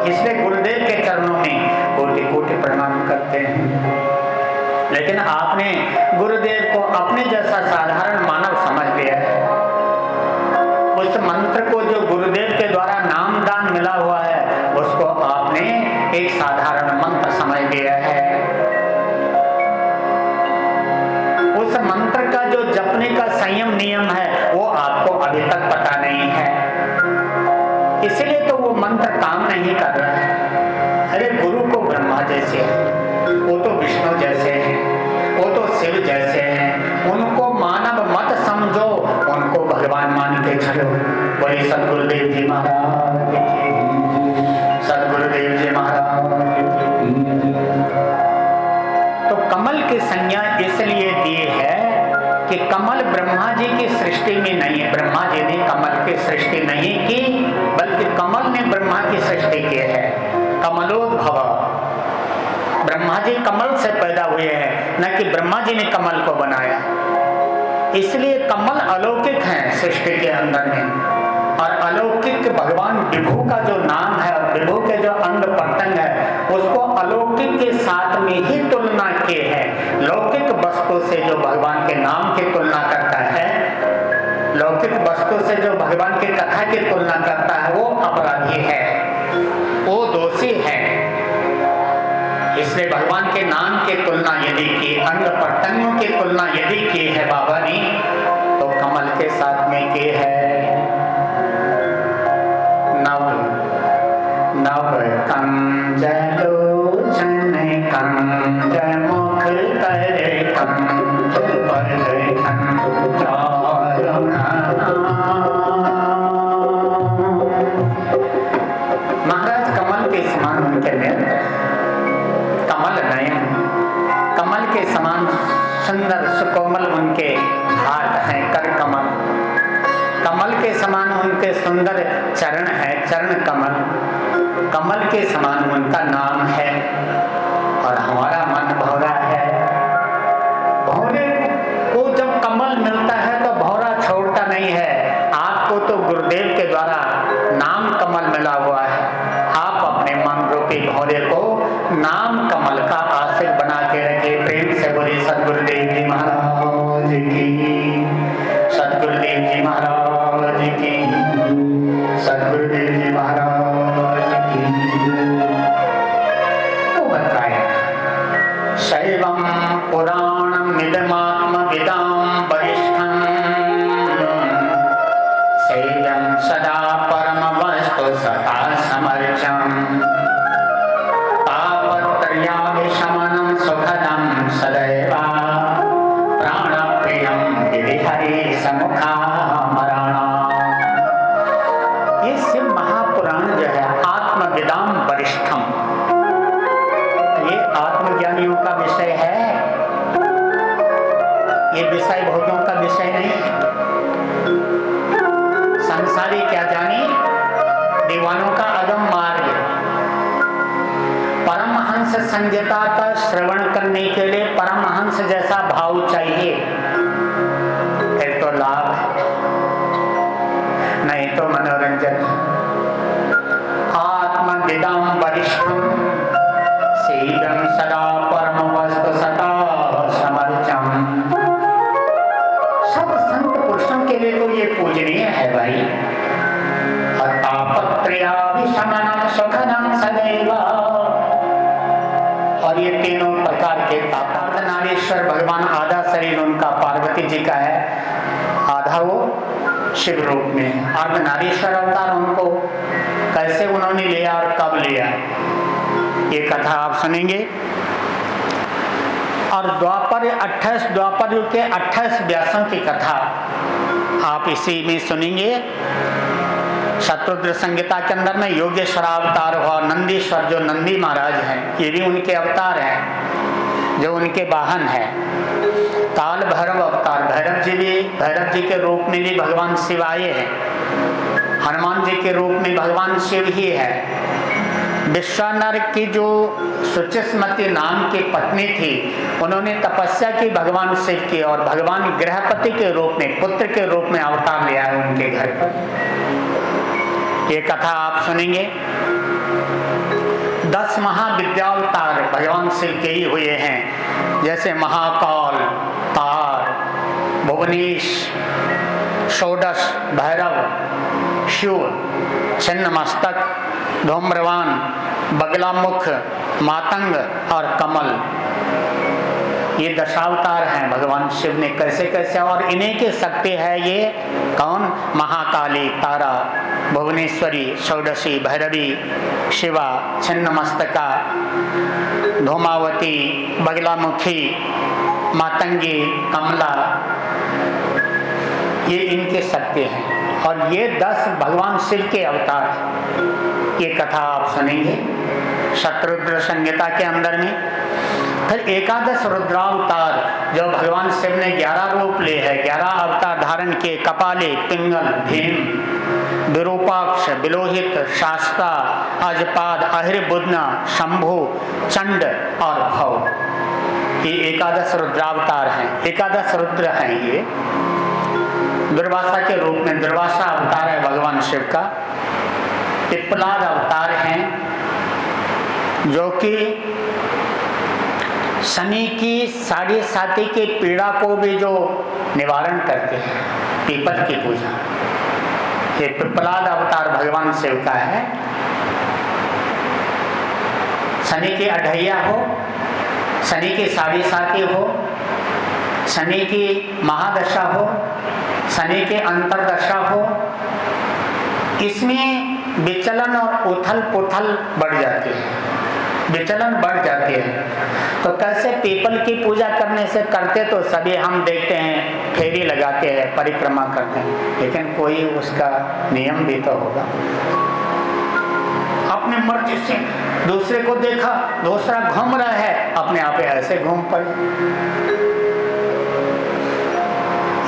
इसलिए गुरुदेव के चरणों में कोटि कोटि प्रणाम करते हैं। लेकिन आपने गुरुदेव को अपने जैसा साधारण मानव समझ लिया है। उस मंत्र को जो गुरुदेव के द्वारा नाम दान मिला हुआ है, उसको आपने एक साधारण मंत्र समझ लिया है। उस मंत्र का जो जपने का संयम नियम है, वो आपको अभी तक पता नहीं है। इसलिए तो वो मंत्र काम नहीं कर रहा है। अरे गुरु को ब्रह्मा जैसे है, वो तो विष्णु जैसे हैं, वो तो शिव जैसे हैं। उनको मानव मत समझो, उनको भगवान मान के चलो। बोले सदगुरुदेव जी महाराज, सदगुरुदेव जी महाराज। तो कमल की संज्ञा इसलिए दी है कि कमल ब्रह्मा जी की सृष्टि में नहीं है। ब्रह्मा जी ने कमल की सृष्टि नहीं की, बल्कि कमल ने ब्रह्मा की सृष्टि की है। कमलोद्भव, ब्रह्मा जी कमल से पैदा हुए हैं, न कि ब्रह्मा जी ने कमल को बनाया। इसलिए कमल अलौकिक हैं सृष्टि के अंदर में, और अलौकिक भगवान विभु का जो नाम है और विभु के जो अंग प्रत्यंग है उसको अलौकिक के साथ में ही तुलना की है। लौकिक वस्तु से जो भगवान के नाम की तुलना करता है, लौकिक वस्तु से जो भगवान की कथा की तुलना करता है वो अपराधी है, वो दोषी है। इसलिए भगवान के नाम की तुलना यदि की, अंग प्रत्यंगों की तुलना यदि की है बाबा ने, तो कमल के साथ में की है। नव नव कंज लोचन कंज मुख कर कंज महाराज कमल के समान उनके नेत्र, कमल नयन, कमल के समान सुंदर सुकोमल उनके हाथ हैं, कर कमल, कमल के समान उनके सुंदर चरण है, चरण कमल, कमल के समान उनका नाम है। और हमारा मन भौरा है। भौरे को जब कमल मिलता है तो भौरा छोड़ता नहीं है। आपको तो गुरुदेव के द्वारा नाम कमल मिला हुआ है। आप अपने मन रूपी भौरे को नाम कमल का आशिक बना के रखे। प्रेम से बोले सदगुरुदेव जी महाराज की, सदगुरुदेव जी महाराज की, सदगुरुदेव जी महाराज की। तो बताया शैवम पुराणम निदमात्म विदाम वरिष्ठम सेव्यम सदा परम वस्तु सता समर्चम तापत्रयाभिशमनं सुखदं सदैव प्राणप्रियं गिरिहरि समुखामरणा। ये शिव महापुराण जो है आत्मविदाम वरिष्ठम, ये आत्मज्ञानियों का विषय है, ये विषय भोगों का विषय नहीं। संसारी क्या जानी, दीवानों का अगम मार्ग। परमहंस संहिता का श्रवण करने के लिए परमहंस जैसा भाव चाहिए, फिर तो लाभ है, नहीं तो मनोरंजन। आत्मविदाम वरिष्ठम सीदं सदा परम वस्तु सता समर्चम। सब संत पुरुषों के लिए तो ये पूजनीय है भाई। तापत्रयाभिशमनं सुखदं सदैव, और ये तीनों प्रकार के अर्धनारीश्वर भगवान, आधा शरीर उनका पार्वती जी का है, आधा वो शिव रूप में। अर्धनारीश्वर अवतार उनको कैसे उन्होंने लिया और कब लिया, ये कथा आप सुनेंगे। और द्वापर 28 द्वापर युग के 28 व्यासों की कथा आप इसी में सुनेंगे। शत्रुद्र संहिता के अंदर में योगेश्वर अवतार हुआ, नंदीश्वर जो नंदी महाराज हैं ये भी उनके अवतार हैं, जो उनके वाहन है। काल भैरव अवतार, भैरव जी भी, भैरव जी के रूप में भी भगवान शिव आए हैं। हनुमान जी के रूप में भगवान शिव ही है। विश्वानर की जो सुचिस्मती नाम की पत्नी थी, उन्होंने तपस्या की भगवान शिव की, और भगवान गृहपति के रूप में, पुत्र के रूप में अवतार लिया है उनके घर पर। ये कथा आप सुनेंगे। 10 महाविद्यावतार भगवान शिव के ही हुए हैं, जैसे महाकाल, तार, भुवनेश, षोडश, भैरव, शिव, छिन्न मस्तक, धूम्रवान, बगलामुख, मातंग और कमल। ये दशावतार हैं भगवान शिव ने कैसे कैसे, और इन्हीं की शक्ति है ये कौन, महाकाली, तारा, भुवनेश्वरी, षोडशी, भैरवी, शिवा, छिन्नमस्तका, धूमावती, बगलामुखी, मातंगी, कमला, ये इनके शक्ति हैं। और ये 10 भगवान शिव के अवतार हैं। ये कथा आप सुनेंगे शत्रुद्र संहिता के अंदर में। फिर एकादश रुद्रावतार, जो भगवान शिव ने 11 रूप लिए हैं, 11 अवतार धारण किए। कपाले, पिंगल, भीम, विरूपाक्ष, विलोहित, शास्ता, अजपाद, अहिर्बुधना, शंभु, चंड और भव, ये एकादश रुद्रावतार हैं। एकादश रुद्र हैं ये। दुर्वासा के रूप में दुर्वासा अवतार है भगवान शिव का। पिप्पलाद अवतार हैं जो कि शनि की 7.5 की पीड़ा को भी जो निवारण करते हैं, पीपल की पूजा। ये पिप्पलाद अवतार भगवान शिव का है। शनि की अढ़ैया हो, शनि की 7.5 हो, शनि की महादशा हो, शनि के अंतरदशा हो, इसमें विचलन और उथल पुथल बढ़ जाती है, विचलन बढ़ जाती है। तो कैसे पीपल की पूजा करने से करते तो सभी हम देखते हैं, फेरी लगाते हैं, परिक्रमा करते हैं, लेकिन कोई उसका नियम भी तो होगा। अपने मर्जी से दूसरे को देखा, दूसरा घूम रहा है, अपने आप ऐसे घूम पड़े।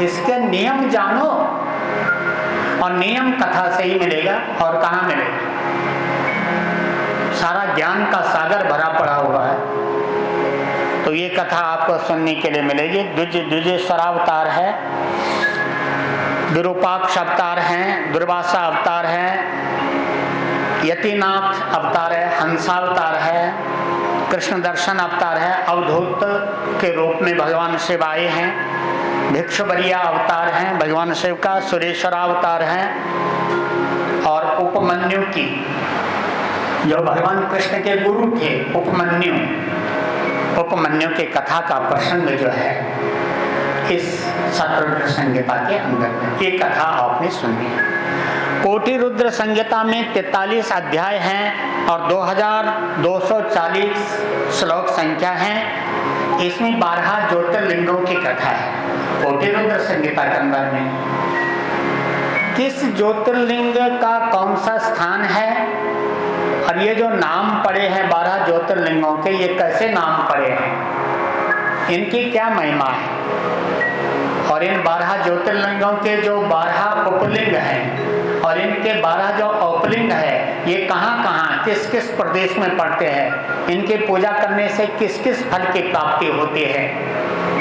इसके नियम जानो, और नियम कथा से ही मिलेगा, और कहाँ मिलेगा। सारा ज्ञान का सागर भरा पड़ा हुआ है। तो ये कथा आपको सुनने के लिए मिलेगी। द्विजेश्वरावतार है, विरूपाक्ष अवतार हैं, दुर्वासा अवतार है, यतिनाथ अवतार है, हंसावतार है, कृष्ण दर्शन अवतार है, अवधूत के रूप में भगवान शिव आए हैं, भिक्षुबरिया अवतार हैं भगवान शिव का, सुरेश्वरावतार हैं, और उपमन्यु की, जो भगवान कृष्ण के गुरु थे, उपमन्यु के कथा का प्रसंग जो है इस शतरुद्र संहिता के अंदर में, ये कथा आपने सुनी है। कोटि रुद्र संहिता में 43 अध्याय हैं और 2240 श्लोक संख्या है। इसमें 12 ज्योतिर्लिंगों की कथा है। कोटि रुद्र संहिता के अंदर में किस ज्योतिर्लिंग का कौन सा स्थान है, और ये जो नाम पड़े हैं 12 ज्योतिर्लिंगों के, ये कैसे नाम पड़े हैं, इनकी क्या महिमा है, और इन 12 ज्योतिर्लिंगों के जो 12 उपलिंग हैं और इनके 12 जो औपलिंग है, ये कहाँ कहाँ किस किस प्रदेश में पड़ते हैं, इनकी पूजा करने से किस किस फल की प्राप्ति होती है,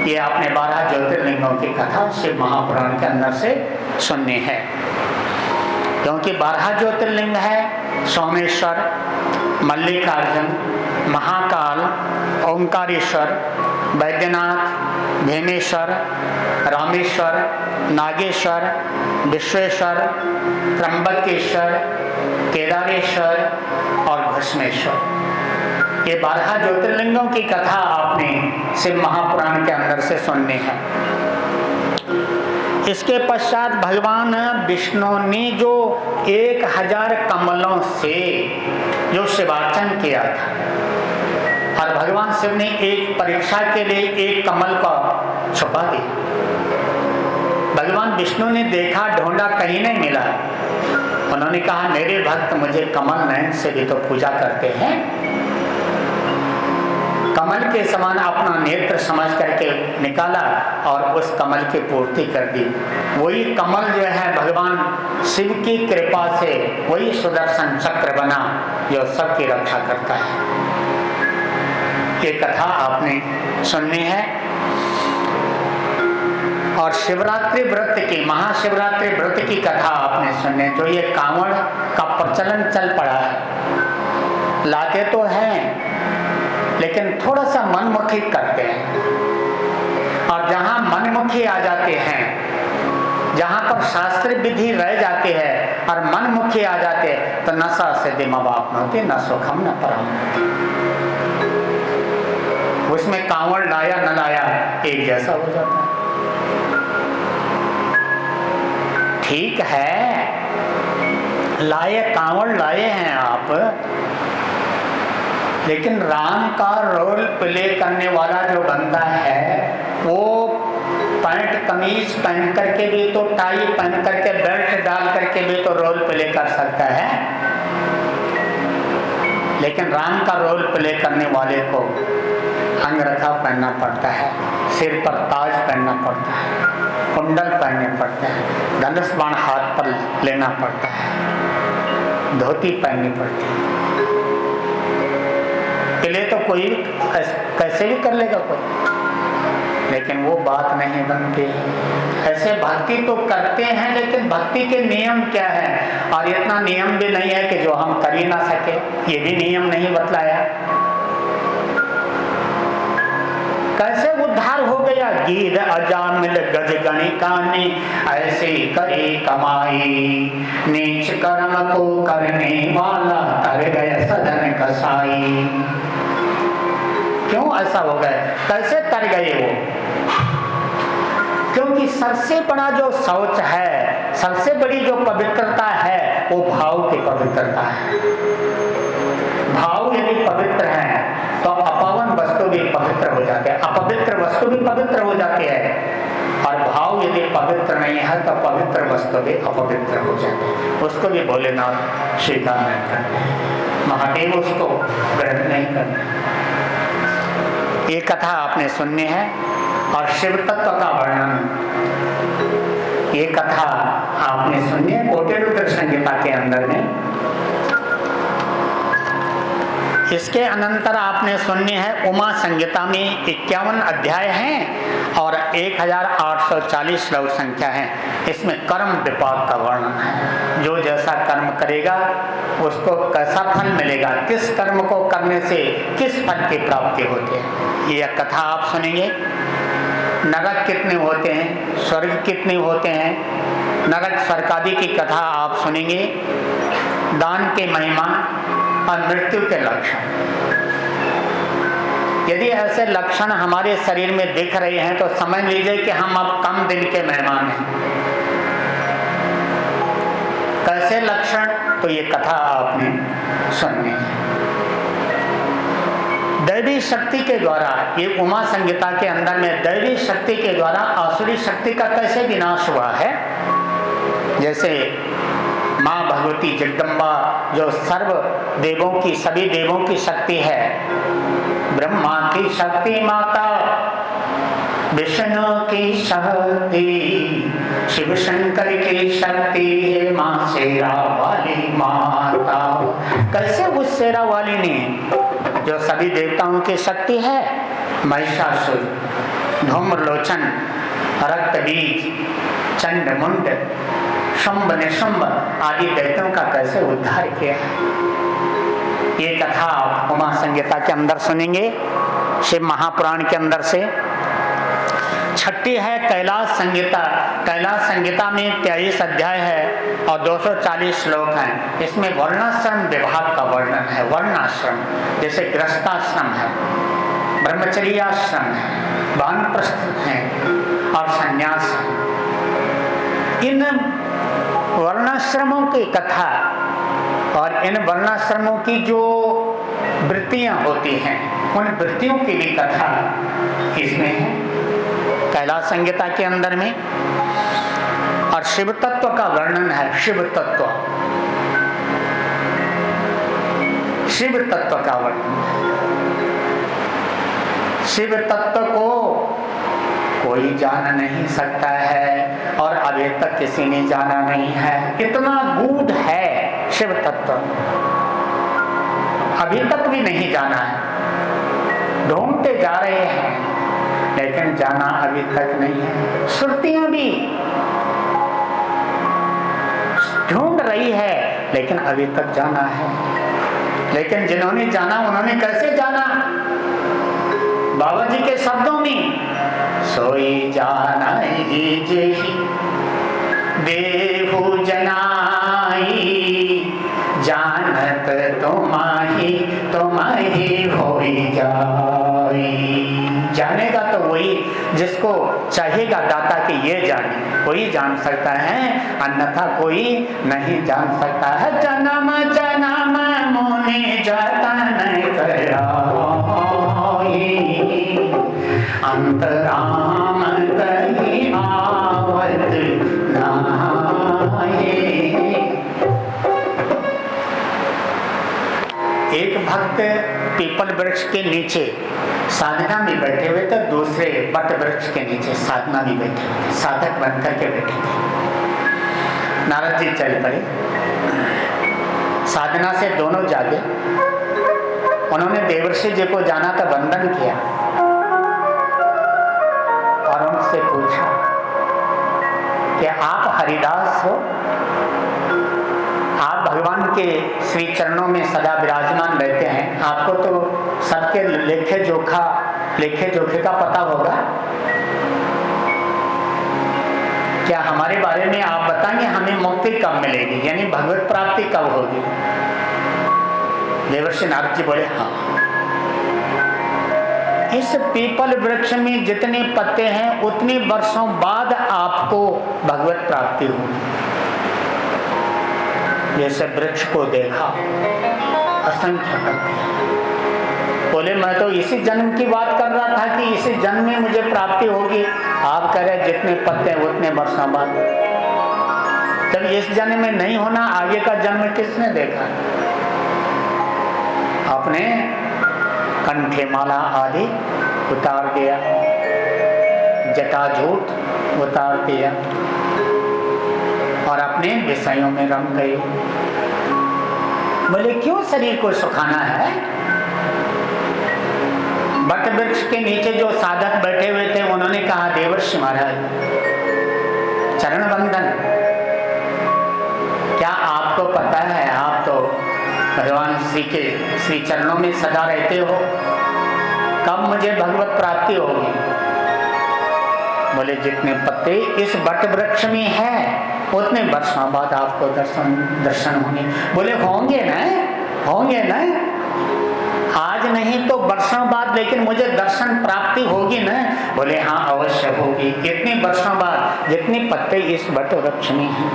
ये आपने 12 ज्योतिर्लिंगों की कथा शिव महापुराण के अंदर से सुननी है। क्योंकि 12 ज्योतिर्लिंग है सोमेश्वर, मल्लिकार्जुन, महाकाल, ओंकारेश्वर, वैद्यनाथ, भीमेश्वर, रामेश्वर, नागेश्वर, विश्वेश्वर, त्र्यंबकेश्वर, केदारेश्वर और भस्मेश्वर। ये 12 ज्योतिर्लिंगों की कथा आपने शिव महापुराण के अंदर से सुननी है। इसके पश्चात भगवान विष्णु ने जो 1000 कमलों से जो शिवार्चन किया था, और भगवान शिव ने एक परीक्षा के लिए एक कमल को छुपा दिया। भगवान विष्णु ने देखा, ढूंढा, कहीं नहीं मिला। उन्होंने कहा मेरे भक्त मुझे कमल नयन से भी तो पूजा करते हैं, कमल के समान अपना नेत्र समझ करके निकाला और उस कमल की पूर्ति कर दी। वही कमल जो है भगवान शिव की कृपा से वही सुदर्शन चक्र बना जो सबकी रक्षा करता है। ये कथा आपने सुननी है। और शिवरात्रि व्रत की, महाशिवरात्रि व्रत की कथा आपने सुननी। जो ये कांवड़ का प्रचलन चल पड़ा है, लाते तो हैं लेकिन थोड़ा सा मनमुखी करते हैं, और जहां मनमुखी आ जाते हैं, जहां पर शास्त्र विधि रह जाती है और मनमुखी आ जाते हैं, तो नशा से दिमाग न होती, न सुखम न परम। उसमें कांवड़ लाया न लाया एक जैसा हो जाता है। ठीक है, लाए कांवड़ लाए हैं आप, लेकिन राम का रोल प्ले करने वाला जो बंदा है वो पैंट कमीज पहन करके भी तो, टाई पहन करके, बेल्ट डाल करके भी तो रोल प्ले कर सकता है। लेकिन राम का रोल प्ले करने वाले को अंगरखा पहनना पड़ता है, सिर पर ताज पहनना पड़ता है, कुंडल पहनने पड़ते हैं, धनुष बाण हाथ पर लेना पड़ता है, धोती पहननी पड़ती है। के लिए तो कोई कैसे भी कर लेगा कोई, लेकिन वो बात नहीं बनती। ऐसे भक्ति तो करते हैं, लेकिन भक्ति के नियम क्या है? और इतना नियम भी नहीं है कि जो हम कर ही ना सके, ये भी नियम नहीं बतलाया। कैसे उद्धार हो गया? गीध अजामिल गज गणिकाने ऐसे करे कमाई, नीच कर्म को करने वाला कर गया सदन कसाई। क्यों ऐसा हो गया? कैसे कर गए वो? क्योंकि सबसे बड़ा जो शौच है, सबसे बड़ी जो पवित्रता है, वो भाव की पवित्रता है। भाव यदि पवित्र है तो अपवन वस्तु भी पवित्र हो जाते हैं, अपवित्र वस्तु भी पवित्र हो जाती है। और भाव यदि पवित्र नहीं है तो पवित्र वस्तु भी अपवित्र हो जाते हैं। उसको भी भोलेनाथ स्वीकार नहीं करते, महादेव उसको ग्रहण नहीं करते। ये कथा आपने सुननी है। और शिव तत्व का वर्णन, ये कथा आपने सुनी है कोटिरुद्र संहिता के अंदर में। इसके अनंतर आपने सुननी है उमा संहिता में 51 अध्याय हैं और 1840 श्लोक संख्या है। इसमें कर्म विपाक का वर्णन है। जो जैसा कर्म करेगा उसको कैसा फल मिलेगा, किस कर्म को करने से किस फल की प्राप्ति होती है, ये कथा आप सुनेंगे। नरक कितने होते हैं, स्वर्ग कितने होते हैं, नरक स्वर्ग आदि की कथा आप सुनेंगे। दान के महिमा और मृत्यु के लक्षण। यदि ऐसे लक्षण हमारे शरीर में दिख रहे हैं तो समझ लीजिए कि हम अब कम दिन के मेहमान हैं। कैसे लक्षण? तो ये कथा आपने सुननी है। दैवी शक्ति के द्वारा, ये उमा संहिता के अंदर में दैवी शक्ति के द्वारा आसुरी शक्ति का कैसे विनाश हुआ है। जैसे माँ भगवती जगदम्बा जो सर्व देवों की, सभी देवों की शक्ति है, ब्रह्मा की शक्ति माता, विष्णु की शक्ति, शिव शंकर की शक्ति है माँ शेरा वाली माता। कैसे उस शेरा वाली ने जो सभी देवताओं की शक्ति है, महिषासुर, धूम्रलोचन, रक्तबीज, चंडमुंड, शुंभ निशुंभ आदि दैत्यों का कैसे उद्धार किया। ये कथा आप उमा संहिता के अंदर सुनेंगे, शिव महापुराण के अंदर से। छठी है कैलाश संहिता। कैलाश संहिता में 23 अध्याय है और 240 श्लोक हैं। इसमें वर्णाश्रम विभाग का वर्णन है। वर्णाश्रम जैसे गृहस्थाश्रम है, ब्रह्मचर्याश्रम है, वानप्रस्थ है और संन्यास है। इन वर्णाश्रमों की कथा और इन वर्णाश्रमों की जो वृत्तियां होती हैं, उन वृत्तियों की भी कथा इसमें है कैलाश संहिता के अंदर में। और शिव तत्व का वर्णन है। शिव तत्व, शिव तत्व का वर्णन है। शिव तत्व को कोई जान नहीं सकता है और अभी तक किसी ने जाना नहीं है। इतना गूढ़ है शिव तत्व, अभी तक भी नहीं जाना है। ढूंढते जा रहे हैं लेकिन जाना अभी तक नहीं है। श्रुतियां भी ढूंढ रही है लेकिन अभी तक जाना है। लेकिन जिन्होंने जाना उन्होंने कैसे जाना? बाबा जी के शब्दों में, सोई जाना जी देहु जनाई, जानत तुम्हारी होई जाई। जानेगा तो वही जिसको चाहेगा दाता कि ये जाने, कोई जान सकता है, अन्यथा कोई नहीं जान सकता है। जन्म जन्म मुनि जतन कराई, अंतराम कहीं आवत नाहि। एक भक्त पीपल वृक्ष के नीचे साधना में बैठे हुए थे, दूसरे बट वृक्ष के नीचे साधना में बैठे हुए थे, साधक बनकर के बैठे थे। नारद जी चल पड़े, साधना से दोनों जागे। उन्होंने देवर्षि जी को जाना था, वंदन किया और उनसे पूछा कि आप हरिदास हो, आप भगवान के श्री चरणों में सदा विराजमान रहते हैं, आपको तो सबके लेखे जोखे का पता होगा, क्या हमारे बारे में आप बताएंगे हमें मुक्ति कब मिलेगी, यानी भगवत प्राप्ति कब होगी? देवर्षि नारद जी बोले हाँ, इस पीपल वृक्ष में जितने पत्ते हैं उतने वर्षों बाद आपको भगवत प्राप्ति होगी। जैसे वृक्ष को देखा, असंख्य पत्ते। बोले मैं तो इसी जन्म की बात कर रहा था कि इसी जन्म में मुझे प्राप्ति होगी, आप कह रहे जितने पत्ते हैं उतने वर्षों बाद। जब इस जन्म में नहीं होना, आगे का जन्म किसने देखा? अपने कंठे माला आदि उतार दिया, जटाजूट उतार दिया और अपने विषयों में रम गए। बोले क्यों शरीर को सुखाना है? बट वृक्ष के नीचे जो साधक बैठे हुए थे उन्होंने कहा देवर्षि महाराज, चरण वंदन, क्या आपको पता है आप तो भगवान श्री के श्री चरणों में सदा रहते हो, कब मुझे भगवत प्राप्ति होगी? बोले जितने पत्ते इस बट वृक्ष में है उतने वर्षों बाद आपको दर्शन होंगे। बोले होंगे ना, आज नहीं तो वर्षों बाद, लेकिन मुझे दर्शन प्राप्ति होगी ना? बोले हाँ अवश्य होगी। इतने वर्षों बाद जितने पत्ते इस बट वृक्ष में हैं,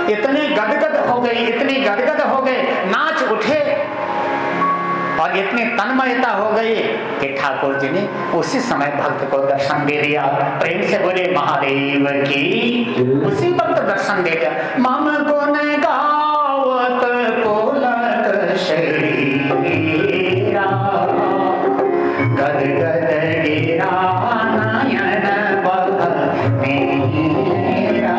इतने गदगद हो गए, नाच उठे और इतनी तन्मयता हो गई कि ठाकुर जी ने उसी समय भक्त को दर्शन दे दिया। प्रेम से बोले महादेव की, उसी वक्त दर्शन दे दिया। मम गुण गावत पुलक शरीरा, गद गद गिरा नयन बह मेरा।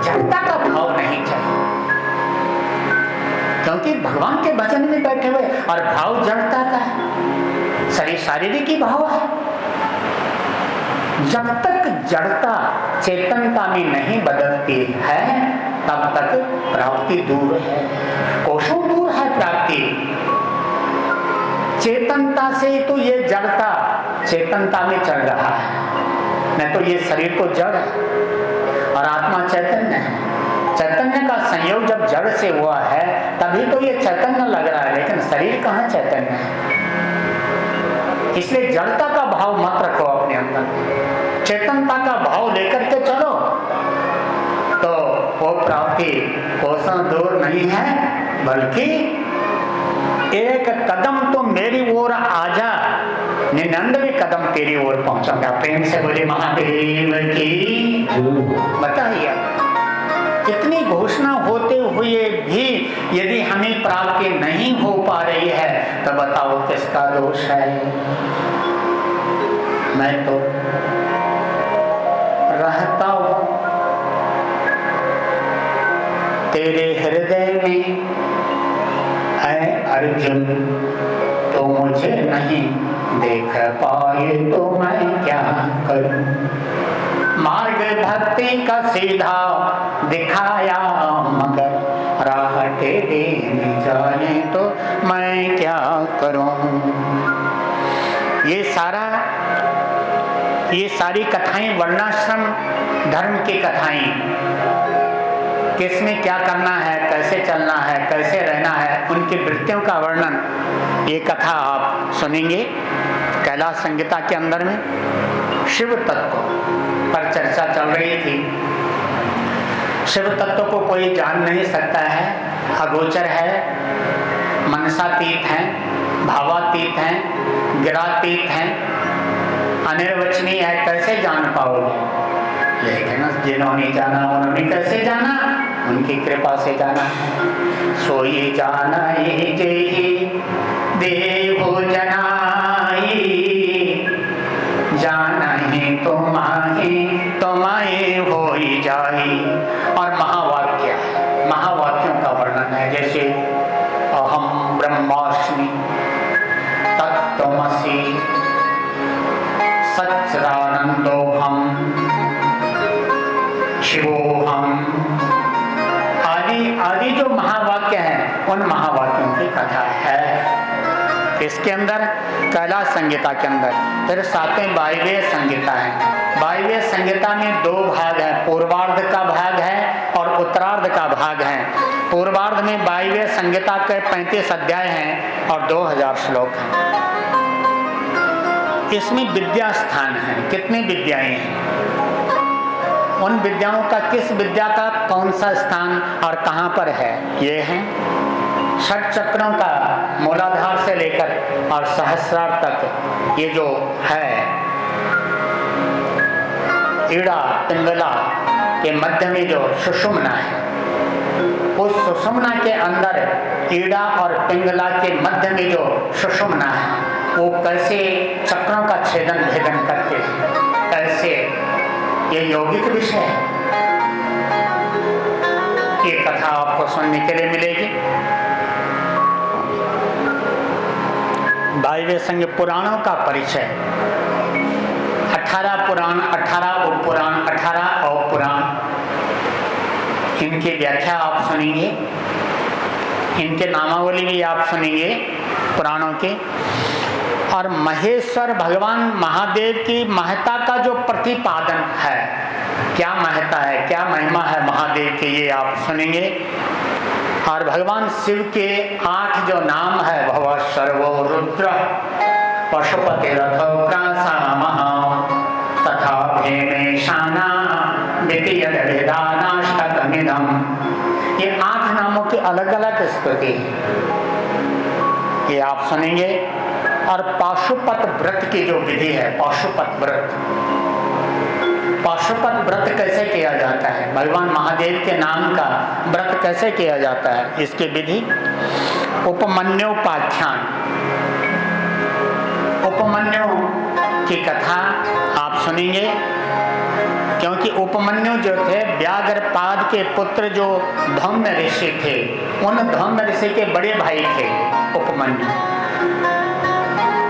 जनता का भाव नहीं चाहिए, क्योंकि भगवान के भजन में बैठे हुए और भाव जड़ता का है, शरीर शारीरिक ही भाव है। जब तक जड़ता चेतनता में नहीं बदलती है तब तक प्राप्ति दूर है, कोशों दूर है प्राप्ति। चेतनता से तो ये जड़ता चेतनता में चढ़ रहा है, नहीं तो ये शरीर को जड़ है और आत्मा चैतन्य है। चैतन्य का संयोग जब जड़ से हुआ है तभी तो ये चैतन्य लग रहा है, लेकिन शरीर कहाँ चैतन्य है। इसलिए जड़ता का भाव मत रखो अपने अंदर, चेतनता का भाव लेकर के चलो तो वो प्राप्ति कोसों दूर नहीं है, बल्कि एक कदम तो मेरी ओर आजा, 99 कदम तेरी ओर पहुंचाऊंगा। प्रेम से बोले महादेव की। बताइए इतनी घोषणा होते हुए भी यदि हमें प्राप्ति नहीं हो पा रही है तो बताओ किसका दोष है? मैं तो रहता हूं तेरे हृदय में है अर्जुन, तो मुझे नहीं देख पाए तो मैं क्या करूं? मार्ग भक्ति का सीधा दिखाया मगर राह टेढ़ी नहीं जाने तो मैं क्या करूं? ये सारी कथाएं वर्णाश्रम धर्म की कथाएं, किसमें क्या करना है, कैसे चलना है, कैसे रहना है, उनकी वृत्तियों का वर्णन, ये कथा आप सुनेंगे। कैलाश संहिता के अंदर में शिव तत्व पर चर्चा चल रही थी। शिव तत्व को कोई जान नहीं सकता है, अगोचर है, मनसातीत है, भावातीत है, गिरातीत है, अनिर्वचनीय है, कैसे जान पाओगे? लेकिन जिन्होंने जाना उन्होंने कैसे जाना? उनकी कृपा से जाना है। सोई जाना जे देव जनाई, जाना ही तुम्हारे होई जाई। और महावाक्य, महावाक्यों का वर्णन है, जैसे अहम ब्रह्मास्मि तत्त्वमसि सच्चिदानंदोहम शिवोहम आदि आदि जो महावाक्य हैं, उन महावाक्यों की कथा है इसके अंदर, कैलाश संहिता के अंदर। फिर सातवें वायव्य संहिता है। वायव्य संहिता में दो भाग हैं, पूर्वार्ध का भाग है और उत्तरार्ध का भाग है। पूर्वार्ध में वायव्य संहिता के 35 अध्याय हैं और 2000 श्लोक हैं। इसमें विद्या स्थान है, कितनी विद्याएं हैं, उन विद्याओं का, किस विद्या का कौन सा स्थान और कहां पर है, ये है। षट चक्रों का मूलाधार से लेकर और सहस्रार तक ये जो है, ईड़ा पिंगला के मध्य में जो सुषुम्ना है, उस सुषुम्ना के अंदर ईड़ा और पिंगला के मध्य में जो सुषुम्ना है, वो कैसे चक्रों का छेदन भेदन करते हैं, कैसे, ये यौगिक विषय है। ये कथा आपको सुनने के लिए मिलेगी। वायव्य संघ पुराणों का परिचय, 18 पुराण, 18 उपपुराण, 18 अवपुराण, इनकी व्याख्या आप सुनेंगे, इनके नामावली भी आप सुनेंगे पुराणों के। और महेश्वर भगवान महादेव की महत्ता का जो प्रतिपादन है, क्या महत्ता है, क्या महिमा है महादेव के, ये आप सुनेंगे। और भगवान शिव के 8 जो नाम है, भव सर्वो रुद्र पशुपति तथा भेमेशाना विदानाष्टकमिदम, ये 8 नामों की अलग अलग स्तुति है, ये आप सुनेंगे। और पाशुपत व्रत की जो विधि है, पाशुपत व्रत, पाशुपत व्रत कैसे किया जाता है, भगवान महादेव के नाम का व्रत कैसे किया जाता है, इसकी विधि। उपमन्योपाख्यान, उपमन्यु की कथा आप सुनेंगे, क्योंकि उपमन्यु जो थे व्याघ्रपाद के पुत्र जो धौम्य ऋषि थे, उन धौम्य ऋषि के बड़े भाई थे उपमन्यु।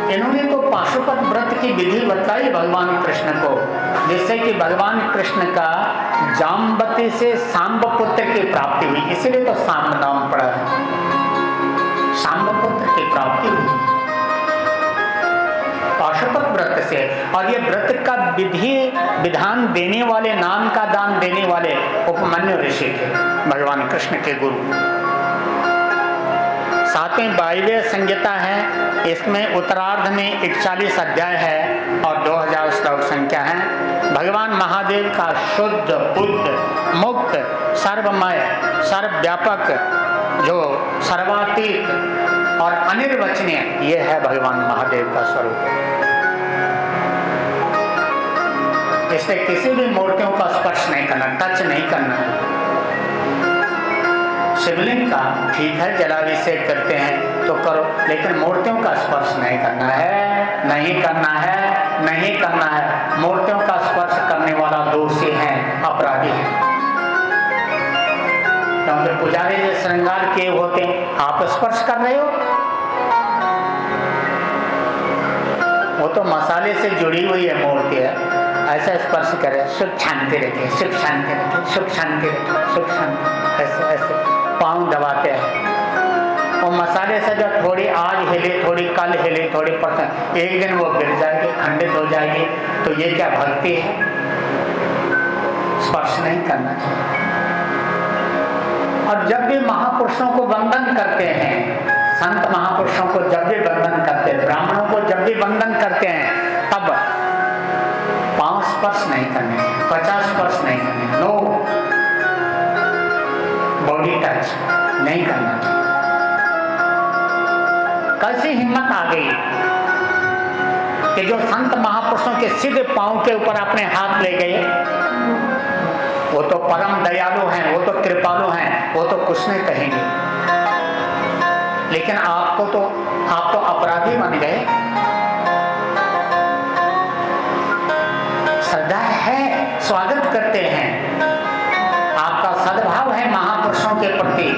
इन्होंने तो पाशुपत व्रत की विधि बताई भगवान कृष्ण को, जिससे कि भगवान कृष्ण का जाम्बती से सांब पुत्र की प्राप्ति हुई, इसीलिए तो सांब नाम पड़ा है, सांब पुत्र की प्राप्ति हुई पाशुपत व्रत से। और ये व्रत का विधि विधान देने वाले, नाम का दान देने वाले उपमन्यु ऋषि थे, भगवान कृष्ण के गुरु। सातवें वायव्य संहिता है, इसमें उत्तरार्ध में 41 अध्याय है और 2000 श्लोक संख्या है। भगवान महादेव का शुद्ध बुद्ध मुक्त सर्वमय सर्वव्यापक, जो सर्वातीत और अनिर्वचनीय, ये है भगवान महादेव का स्वरूप। इसलिए किसी भी मूर्तियों का स्पर्श नहीं करना, टच नहीं करना। शिवलिंग का ठीक है, जलाभिषेक करते हैं तो करो, लेकिन मूर्तियों का स्पर्श नहीं करना है, नहीं करना है, नहीं करना है। मूर्तियों का स्पर्श करने वाला दोषी है, अपराधी है। क्योंकि पुजारी जो श्रृंगार किए होते हैं, आप स्पर्श कर रहे हो, वो तो मसाले से जुड़ी हुई है मूर्ति है, ऐसा स्पर्श करे, सुख शांति रखे, सुख शांति रखे, सुख शांति रखे, सुख शांति, ऐसे ऐसे पाँव दबाते हैं। वो मसाले से जब थोड़ी आज हिले, थोड़ी कल हिले, थोड़ी परसों, एक दिन वो गिर जाएगी, खंडित हो जाएगी, तो ये क्या भक्ति है? स्पर्श नहीं करना चाहिए। और जब भी महापुरुषों को वंदन करते हैं, संत महापुरुषों को जब भी वंदन करते हैं, ब्राह्मणों को जब भी वंदन करते हैं, तब पांव स्पर्श नहीं करने, 50 स्पर्श नहीं करने, नो बॉडी टच नहीं करना। कैसी हिम्मत आ गई कि जो संत महापुरुषों के सीधे पांव के ऊपर अपने हाथ ले गए, वो तो परम दयालु हैं, वो तो कृपालु हैं, वो तो कुछ नहीं कहेंगे। लेकिन आप तो अपराधी बन गए। श्रद्धा है, स्वागत करते हैं, आपका सद्भाव है महापुरुषों के प्रति।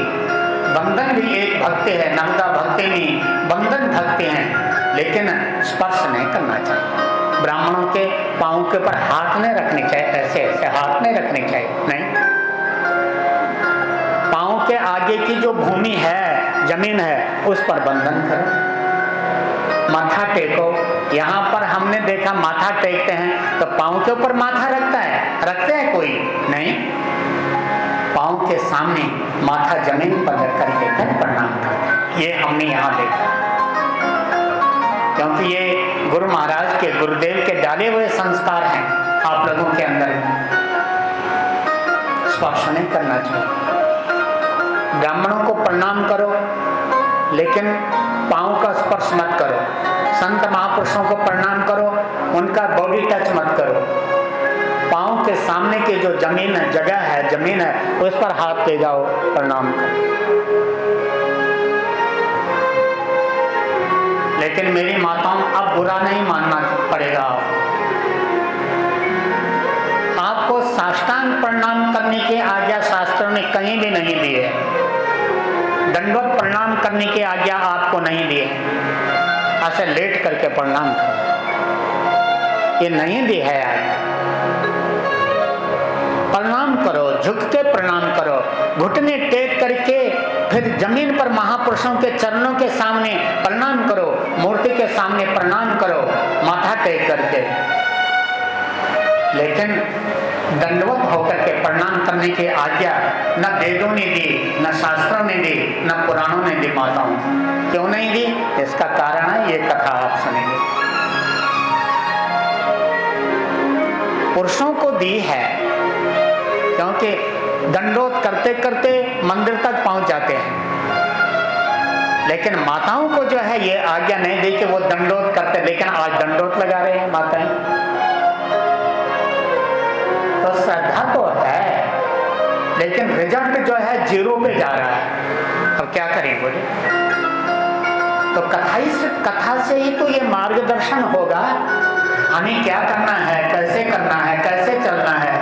बंधन भी एक भक्ति है, नंदा भक्ति नहीं, बंधन भक्ति है, लेकिन स्पर्श नहीं करना चाहिए। ब्राह्मणों के पांव के ऊपर हाथ नहीं रखने चाहिए, ऐसे ऐसे हाथ नहीं रखने चाहिए, नहीं। पांव के आगे की जो भूमि है, जमीन है, उस पर बंधन करो, माथा टेको। यहाँ पर हमने देखा माथा टेकते हैं तो पांव के ऊपर माथा रखते हैं कोई नहीं, पांव के सामने माथा जमीन पर रख करके फिर प्रणाम करते। ये हमने यहाँ देखा, क्योंकि ये गुरु महाराज के, गुरुदेव के डाले हुए संस्कार हैं आप लोगों के अंदर। स्पर्श नहीं करना चाहिए। ब्राह्मणों को प्रणाम करो, लेकिन पांव का स्पर्श मत करो। संत महापुरुषों को प्रणाम करो, उनका बॉडी टच मत करो। पांव के सामने की जो जमीन है, जगह है, जमीन है, उस पर हाथ ले जाओ, प्रणाम करो। लेकिन मेरी माताओं, अब बुरा नहीं मानना पड़ेगा। आपको साष्टांग प्रणाम करने की आज्ञा शास्त्रों ने कहीं भी नहीं दी है। दंडवत प्रणाम करने की आज्ञा आपको नहीं दी है। ऐसे लेट करके प्रणाम करो, ये नहीं दी है आज्ञा। प्रणाम करो, झुक के प्रणाम करो, घुटने टेक करके फिर जमीन पर महापुरुषों के चरणों के सामने प्रणाम करो, मूर्ति के सामने प्रणाम करो, माथा टेक करके। लेकिन दंडवत होकर के प्रणाम करने की आज्ञा न वेदों ने दी, न शास्त्रों ने दी, न पुराणों ने दी माताओं। क्यों नहीं दी? इसका कारण है, ये कथा आप सुनेंगे। पुरुषों को दी है, क्योंकि दंडोत करते करते मंदिर तक पहुंच जाते हैं। लेकिन माताओं को जो है ये आज्ञा नहीं दी कि वो दंडोत करते, लेकिन आज दंडोत लगा रहे हैं माताएं। तो श्रद्धा तो है, लेकिन रिजल्ट जो है जीरो पे जा रहा है। अब क्या करें बोले? तो कथा से ही तो ये मार्गदर्शन होगा, हमें क्या करना है, कैसे करना है, कैसे चलना है।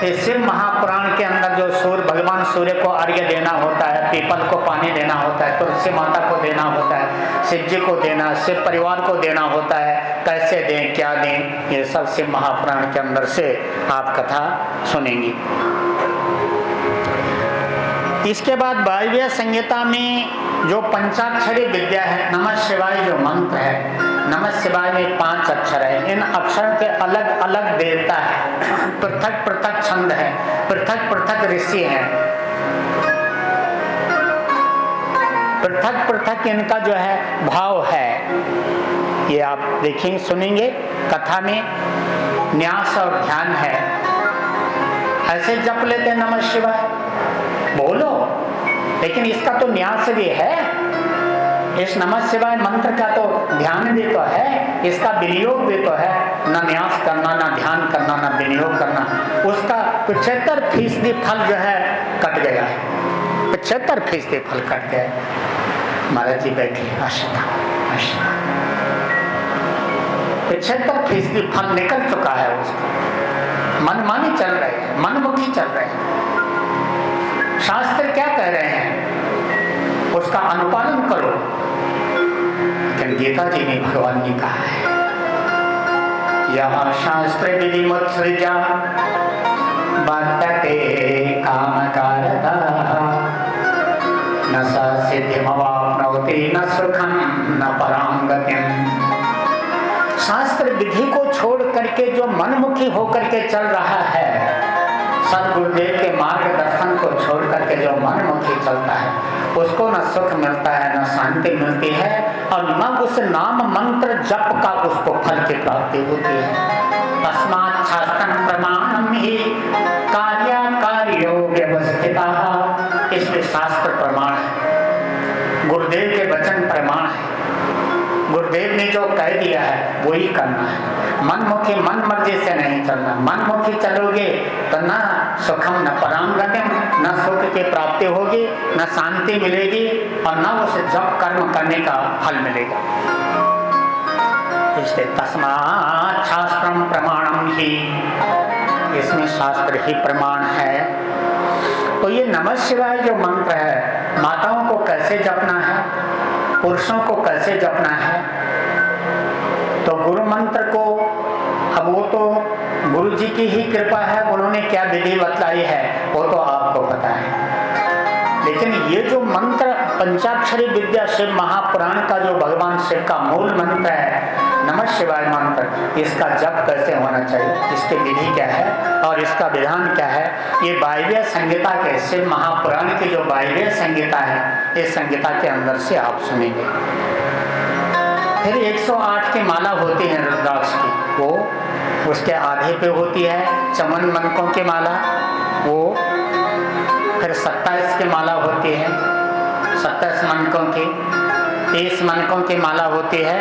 इस शिव महापुराण के अंदर जो भगवान सूर्य को अर्घ्य देना होता है, पीपल को पानी देना होता है, तुलसी माता को देना होता है, शिव जी को देना, शिव परिवार को देना होता है, कैसे दें, क्या दें, ये सब शिव महापुराण के अंदर से आप कथा सुनेंगी। इसके बाद वायव्य संहिता में जो पंचाक्षरी विद्या है, नमः शिवाय जो मंत्र है, नमः शिवाय में 5 अक्षर है। इन अक्षरों के अलग अलग देवता है, पृथक पृथक छंद है, पृथक पृथक ऋषि है, पृथक पृथक इनका जो है भाव है। ये आप देखेंगे, सुनेंगे कथा में। न्यास और ध्यान है, ऐसे जप लेते नमः शिवाय, बोलो, लेकिन इसका तो न्यास भी है। इस नमः शिवाय मंत्र का तो ध्यान भी तो है, इसका विनियोग भी तो है। न न्यास करना, न ध्यान करना, न विनियोग करना, उसका 75% फल जो है कट गया है। 75% फल कट गया। महाराज जी बैठे, आशिका 75% फल निकल चुका है उसका। मनमानी चल रही है, मनमुखी चल रहे हैं। शास्त्र क्या कह रहे हैं, उसका अनुपालन करो। लेकिन गीता जी ने, भगवान ने कहा है, यह शास्त्र विधि मुत्सृजा वर्तते कामकारता न स सिद्धिमवाप्नोति न सुखं न परां गतिं। शास्त्र विधि को छोड़ करके जो मनमुखी होकर के चल रहा है, सदगुरुदेव के मार्गदर्शन को छोड़ करके जो मनमुखी चलता है, उसको न सुख मिलता है, न शांति मिलती है, और न उस नाम मंत्र जप का उसको फल की प्राप्ति होती है। तस्मात् शास्त्रं प्रमाणं हि कार्याकार्यो व्यवस्थितः। इसलिए शास्त्र प्रमाण है, गुरुदेव के वचन प्रमाण है। गुरुदेव ने जो कह दिया है वही करना है। मनमुखी मन मर्जी से नहीं चलना। मनमुखी चलोगे तो ना सुखम न पराम गतिम, न सुख की प्राप्ति होगी, न शांति मिलेगी और न उसे जप कर्म करने का फल मिलेगा। इसलिए तस्मात् शास्त्रम प्रमाणम ही, इसमें शास्त्र ही प्रमाण है। तो ये नमः शिवाय जो मंत्र है, माताओं को कैसे जपना है, पुरुषों को कैसे जपना है, तो गुरु मंत्र को, अब वो तो गुरु जी की ही कृपा है, उन्होंने क्या विधि बतलाई है वो तो आपको पता है। लेकिन ये जो मंत्र पंचाक्षरी विद्या शिव महापुराण का जो भगवान शिव का मूल मंत्र है नमः शिवाय मंत्र, इसका जप कैसे होना चाहिए, इसकी विधि क्या है और इसका विधान क्या है, ये वायव्य संहिता के शिव महापुराण की जो वायव्य संहिता है, इस संहिता के अंदर से आप सुनेंगे। फिर 108 की माला होती है रुद्राक्ष की, वो उसके आधे पे होती है चमन मनकों की माला, वो फिर 27 की माला होती है, 27 मनकों की, 30 मनकों की माला होती है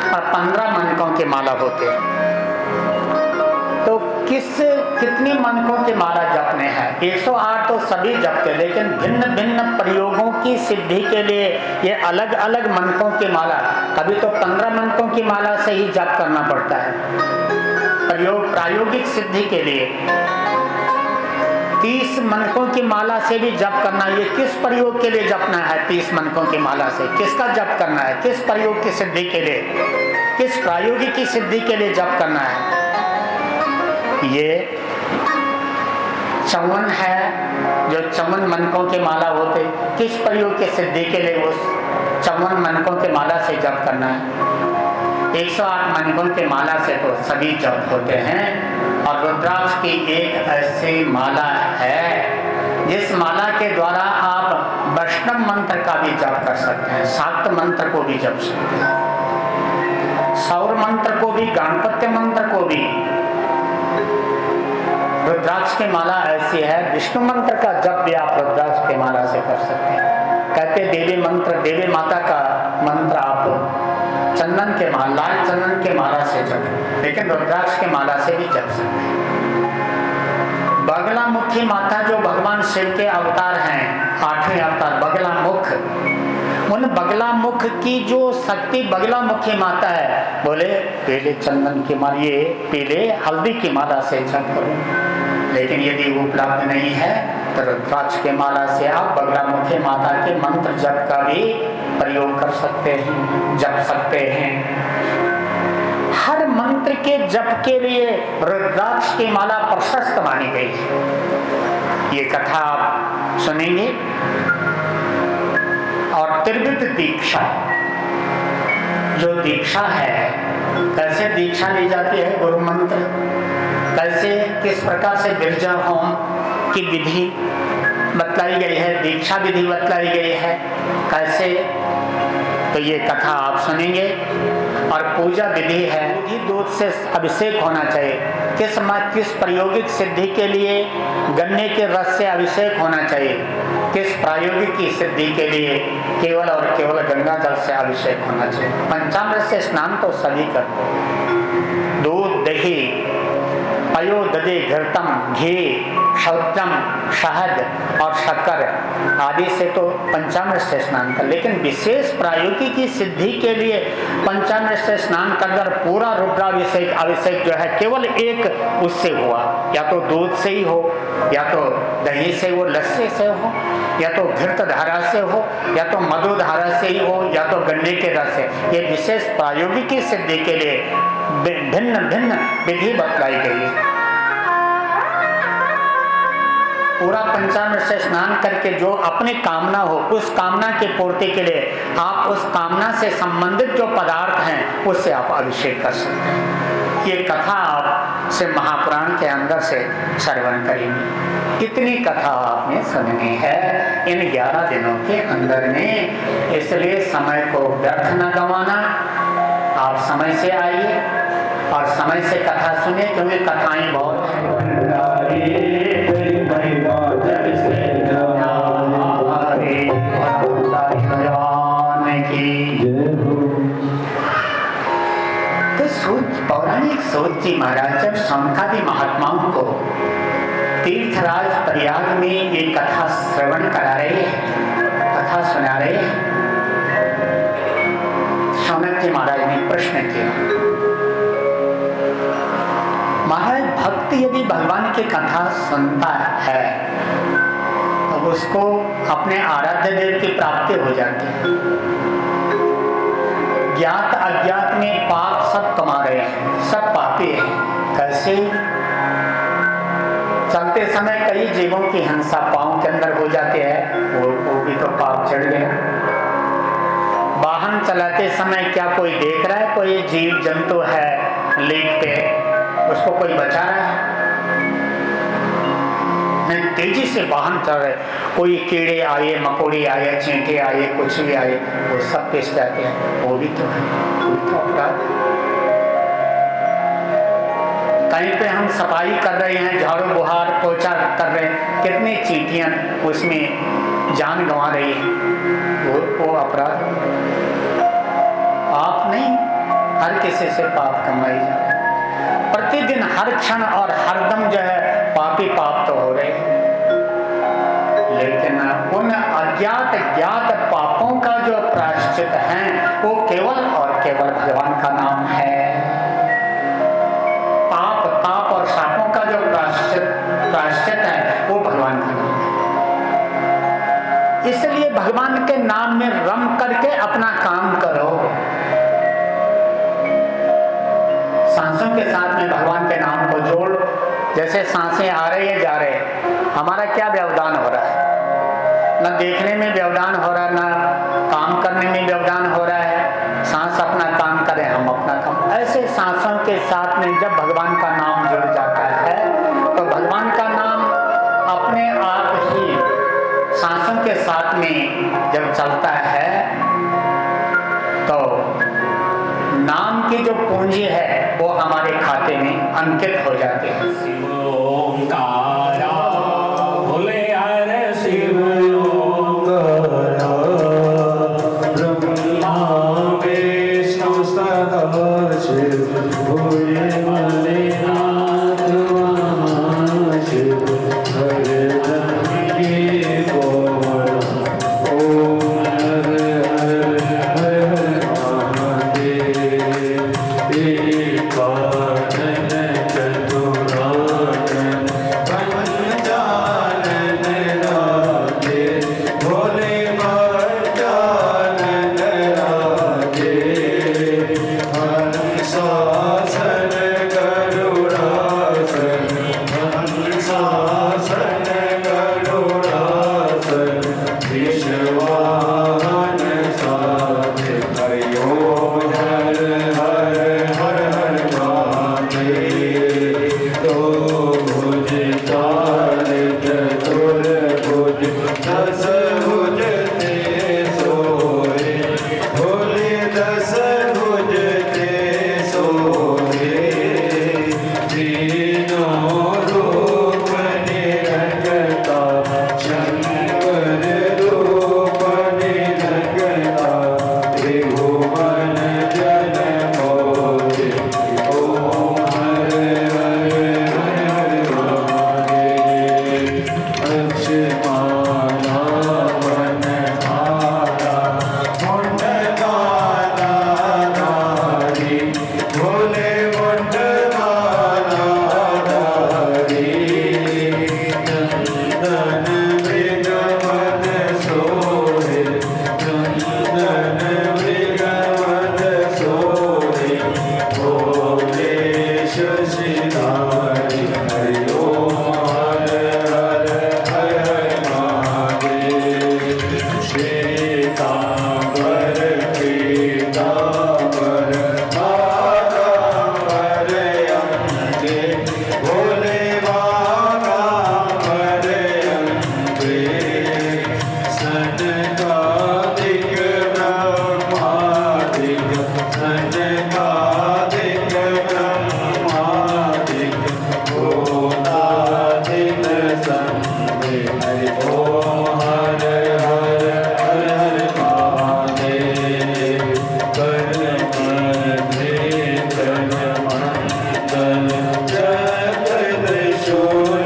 और 15 मनकों की माला होती है। तो कितनी मनकों की माला जपने हैं? 108 तो सभी जपते, लेकिन भिन्न भिन्न प्रयोगों की सिद्धि के लिए ये अलग अलग मनकों की माला, कभी तो 15 मनकों की माला से ही जप करना पड़ता है प्रायोगिक सिद्धि के लिए। 30 मनकों की माला से भी जप करना, ये किस प्रयोग के लिए जपना है? 30 मनकों की माला से किसका जप करना है, किस प्रयोग की सिद्धि के लिए, किस प्रायोगिक की सिद्धि के लिए जप करना है? ये 54 है जो चमन मनकों की माला होते, किस प्रयोग की सिद्धि के लिए उस 54 मनकों की माला से जप करना है? 108 मनकों की माला से तो सभी जप होते हैं। और रुद्राक्ष की एक ऐसी माला है जिस माला के द्वारा आप वैष्णव मंत्र का भी जप कर सकते हैं, शाक्त मंत्र को भी जप सकते हैं, सौर मंत्र को भी, गणपत्य मंत्र को भी। रुद्राक्ष की माला ऐसी है, विष्णु मंत्र का जप भी आप रुद्राक्ष की माला से कर सकते हैं। कहते देवी मंत्र, देवी माता का मंत्र आप चंदन के माला, लाल चंदन के माला से जप, लेकिन रुद्राक्ष के माला से भी जप सकते हैं। बगलामुखी माता जो भगवान शिव के अवतार हैं, 8वें अवतार बगलामुख, उन बगलामुख की जो शक्ति बगलामुखी माता है, बोले पीले चंदन की माला, ये पीले हल्दी की माला से जप करो। लेकिन यदि उपलब्ध नहीं है तो रुद्राक्ष के माला से आप बगलामुखी माता के मंत्र जप का भी प्रयोग कर सकते हैं, जप सकते हैं। हर मंत्र के जप के लिए रुद्राक्ष की माला प्रशस्त मानी गई है। ये कथा आप सुनेंगे। और त्रिविध दीक्षा, जो दीक्षा है, कैसे दीक्षा ली जाती है, गुरु मंत्र कैसे, किस प्रकार से बिरजा होम की विधि बतलाई गई है, दीक्षा विधि बतलाई गई है कैसे, तो ये कथा आप सुनेंगे। और पूजा विधि है, दूध से अभिषेक होना चाहिए, किस प्रायोगिक सिद्धि के लिए गन्ने के रस से अभिषेक होना चाहिए, किस प्रायोगिक की सिद्धि के लिए केवल और केवल गंगा जल से अभिषेक होना चाहिए। पंचामृत से स्नान तो सभी करते हैं, दूध, दही, पयो दधि घृतम, घी, शौचम, शहद और शक्कर आदि से तो पंचामृत से स्नान कर, लेकिन विशेष प्रायोगिक की सिद्धि के लिए पंचामृत से स्नान कर पूरा रुद्राभिषेक अभिषेक जो है केवल एक उससे हुआ, या तो दूध से ही हो, या तो दही से हो, लस्सी से हो, या तो घृत धारा से हो, या तो मधु धारा से ही हो, या तो गन्ने के रस से। ये विशेष प्रायोगिक की सिद्धि के लिए भिन्न भिन्न विधि बतलाई गई है। पूरा पंचामृत से स्नान करके जो अपनी कामना हो, उस कामना की पूर्ति के लिए आप उस कामना से संबंधित जो पदार्थ हैं उससे आप अभिषेक कर सकते हैं। ये कथा आप से महापुराण के अंदर से श्रवण करेंगे। कितनी कथा आपने सुननी है इन 11 दिनों के अंदर में, इसलिए समय को व्यर्थ न गंवाना। आप समय से आइए और समय से कथा सुने, क्योंकि कथाएं बहुत हैं। तो पौराणिक सूत जी महाराज जब शौनकादि महात्माओं को तीर्थराज प्रयाग में ये कथा श्रवण करा रहे हैं, कथा सुना रहे हैं। शौनक जी महाराज ने प्रश्न किया, महाराज भक्त यदि भगवान की कथा सुनता है तो उसको अपने आराध्य देव की प्राप्ति हो जाती है। ज्ञात अज्ञात में पाप सब कमा रहे हैं, सब पापी हैं। कैसे? चलते समय कई जीवों की हिंसा पांव के अंदर हो जाती है, वो भी तो पाप चढ़ गया। वाहन चलाते समय क्या कोई देख रहा है? कोई जीव जंतु है लेक पे, उसको कोई बचा रहा है? नहीं, तेजी से वाहन चल रहे, कोई कीड़े आए, मकोड़े आए, चींटे आए, कुछ भी आए, वो सब पेश जाते हैं। वो भी तो है, वो भी तो अपराध है। कहीं पे हम सफाई कर रहे हैं, झाड़ू बुहार पोछा कर रहे हैं, कितनी चींटियां उसमें जान गंवा रही है, वो अपराध। पाप नहीं, हर किसी से पाप कमाई जा रहे हैं। प्रतिदिन हर क्षण और हर दम जो है पापी पाप तो हो रहे हैं, लेकिन उन अज्ञात ज्ञात पापों का जो प्रायश्चित है वो केवल और केवल भगवान का नाम है। पाप ताप और शापों का जो प्रायश्चित है वो भगवान का नाम है। इसलिए भगवान के नाम में रम करके अपना काम करो। सांसों के साथ में भगवान के नाम को जोड़। जैसे सांसें आ रही है जा रहे हैं, हमारा क्या व्यवधान हो रहा है? न देखने में व्यवधान हो रहा है, न काम करने में व्यवधान हो रहा है। सांस अपना काम करे, हम अपना काम। ऐसे सांसों के साथ में जब भगवान का नाम जुड़ जाता है तो भगवान का नाम अपने आप ही सांसों के साथ में जब चलता है तो नाम की जो पूंजी है वो हमारे खाते में अंकित हो जाती है। जगत शूर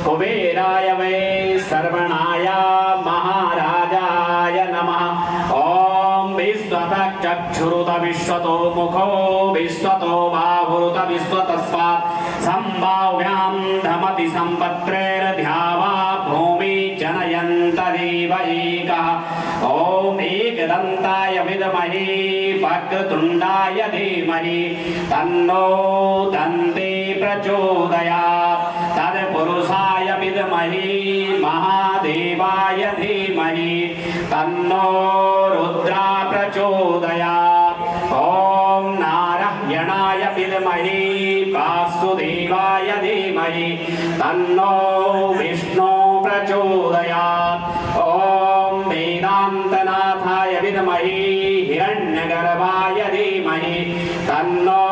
कुबेराय वै सर्वणाय महाराजाय नमः। ओम विश्वतः चक्षुरुत विश्वतो मुखो विश्वतो बाहुरुत विश्वतस्मात् संभाव्यां धमति संपत्रेर्ध्यावा भूमि जनयन्तदेव एकः। ओम एकदन्ताय विद्महे वक्रतुण्डाय धीमहि तन्नो दन्ते प्रचोदयात्। तत्पुरुषाय विद्महे महादेवाय धीमहि तन्नो रुद्रा प्रचोदयात्। ओम नारायणाय विद्महे वासुदेवाय धीमहि तन्नो विष्णु प्रचोदयात्। ओम वेदान्तनाथाय विद्महे हिरण्यगर्भाय धीमहि तन्नो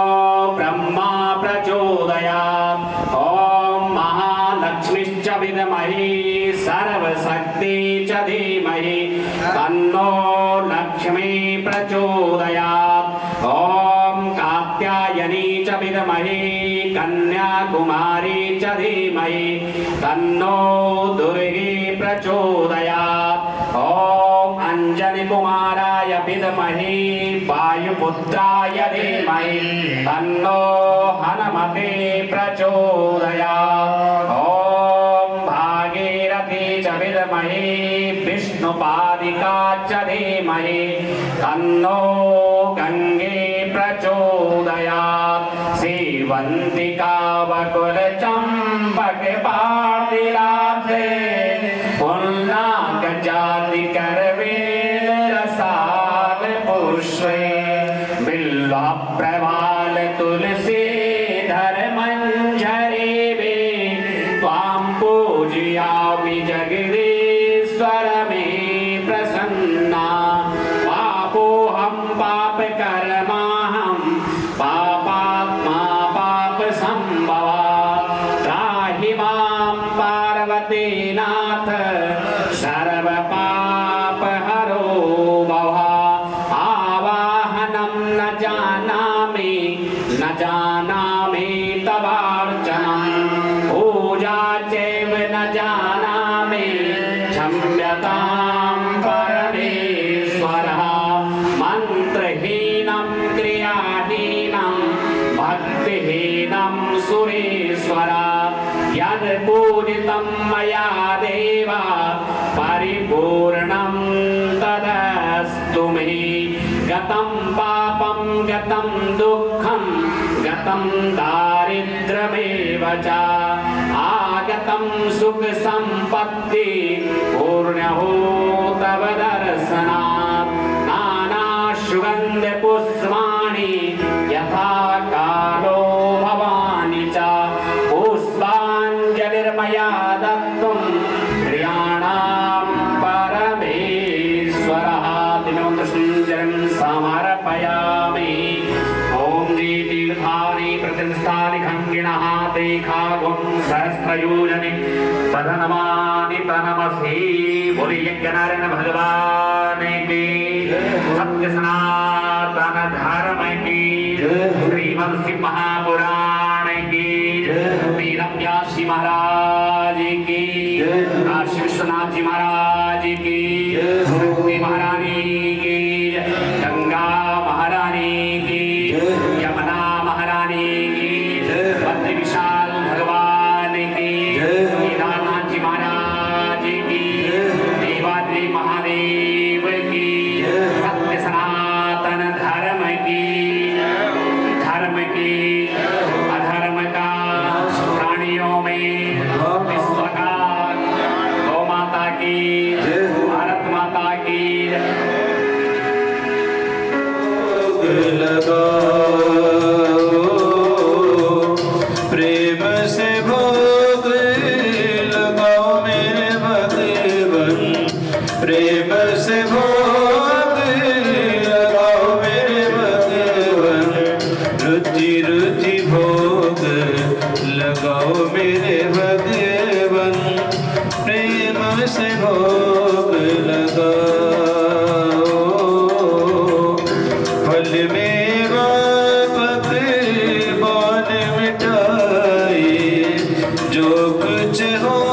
ब्रह्मा प्रचोदयात्। ओम महालक्ष्मीश्च विद्महे सर्वशक्ति च धीमहि तन्नो लक्ष्मी प्रचोदयात्। ओम कात्यायनी च विद्महे कन्याकुमारी च धीमहि तन्नो दुर्गे प्रचोदयात्। ओम अंजनीकुमाराय विद्महे वायुपुत्राय धीमहि तन्नो हनुमते प्रचोदयात्। ओम भागीरथी च विद्महे विष्णुपादिका च धीमहि तन्नो गंगे प्रचोदयात्। सेवन्तिका वकुल चंपक पार्थिलाभे पुल्लाक जाति करवेल रसाल पुष्पे बिल्वा प्रवाल तुलसी धर मंजरी वे त्वां पूजयामि जगदीश्वर में प्रसन्ना। पापोऽहं पाप कर्माहं पापात्मा पाप संभवा। त्राहि मां पार्वती नाथ सर्व पाप हरो भव। आवाहनं न जानामि तवार्चनं पूजा चैव न जानामि क्षम्यतां परमेश्वरः। मंत्रहीनं क्रियाहीनं भक्तिहीनं सुरेश्वर। यद् पूजितं मया देव परिपूर्णं तदस्तु मे। गतं पापं गतं दुःखं गतं दारिद्र्यमेव च आगतं सुख संपत्ति पूर्णो तव दर्शनात्। नाना सुगंध पुष्पाणि यथा कालो भवानि च पुष्पाञ्जलिर्मया दत्तुं प्रियाणां परमेश्वरः। दिनोत्तरं समर्पयामि। ओम जी तीर्थानि प्रतिष्ठानि खंगिणः देखा गुण सहस्रयोजनि पदनमानि प्रणमसि। बोले यज्ञनारायण भगवान की सत्य सनातन धर्म की श्रीमद् शिव महापुराण की वीर व्यासी महाराज की काशी विश्वनाथ जी महाराज की भक्ति महारानी की गंगा महारानी की यमुना महारानी की बद्री विशाल भगवान की केदारनाथ जी महाराज की देवाद्री महादेव की सत्य सनातन धर्म की अधर्म का प्राणियों में विश्व का गौ माता की भारत माता की प्रेम से भोग लगाओ मेरे भगवन। प्रेम से भोग लगाओ मेरे भगवन। रुचि रुचि भोग लगाओ मेरे भगवन। प्रेम से भोग लगाओ। फल मेवा पकवान मिठाई जो कुछ हो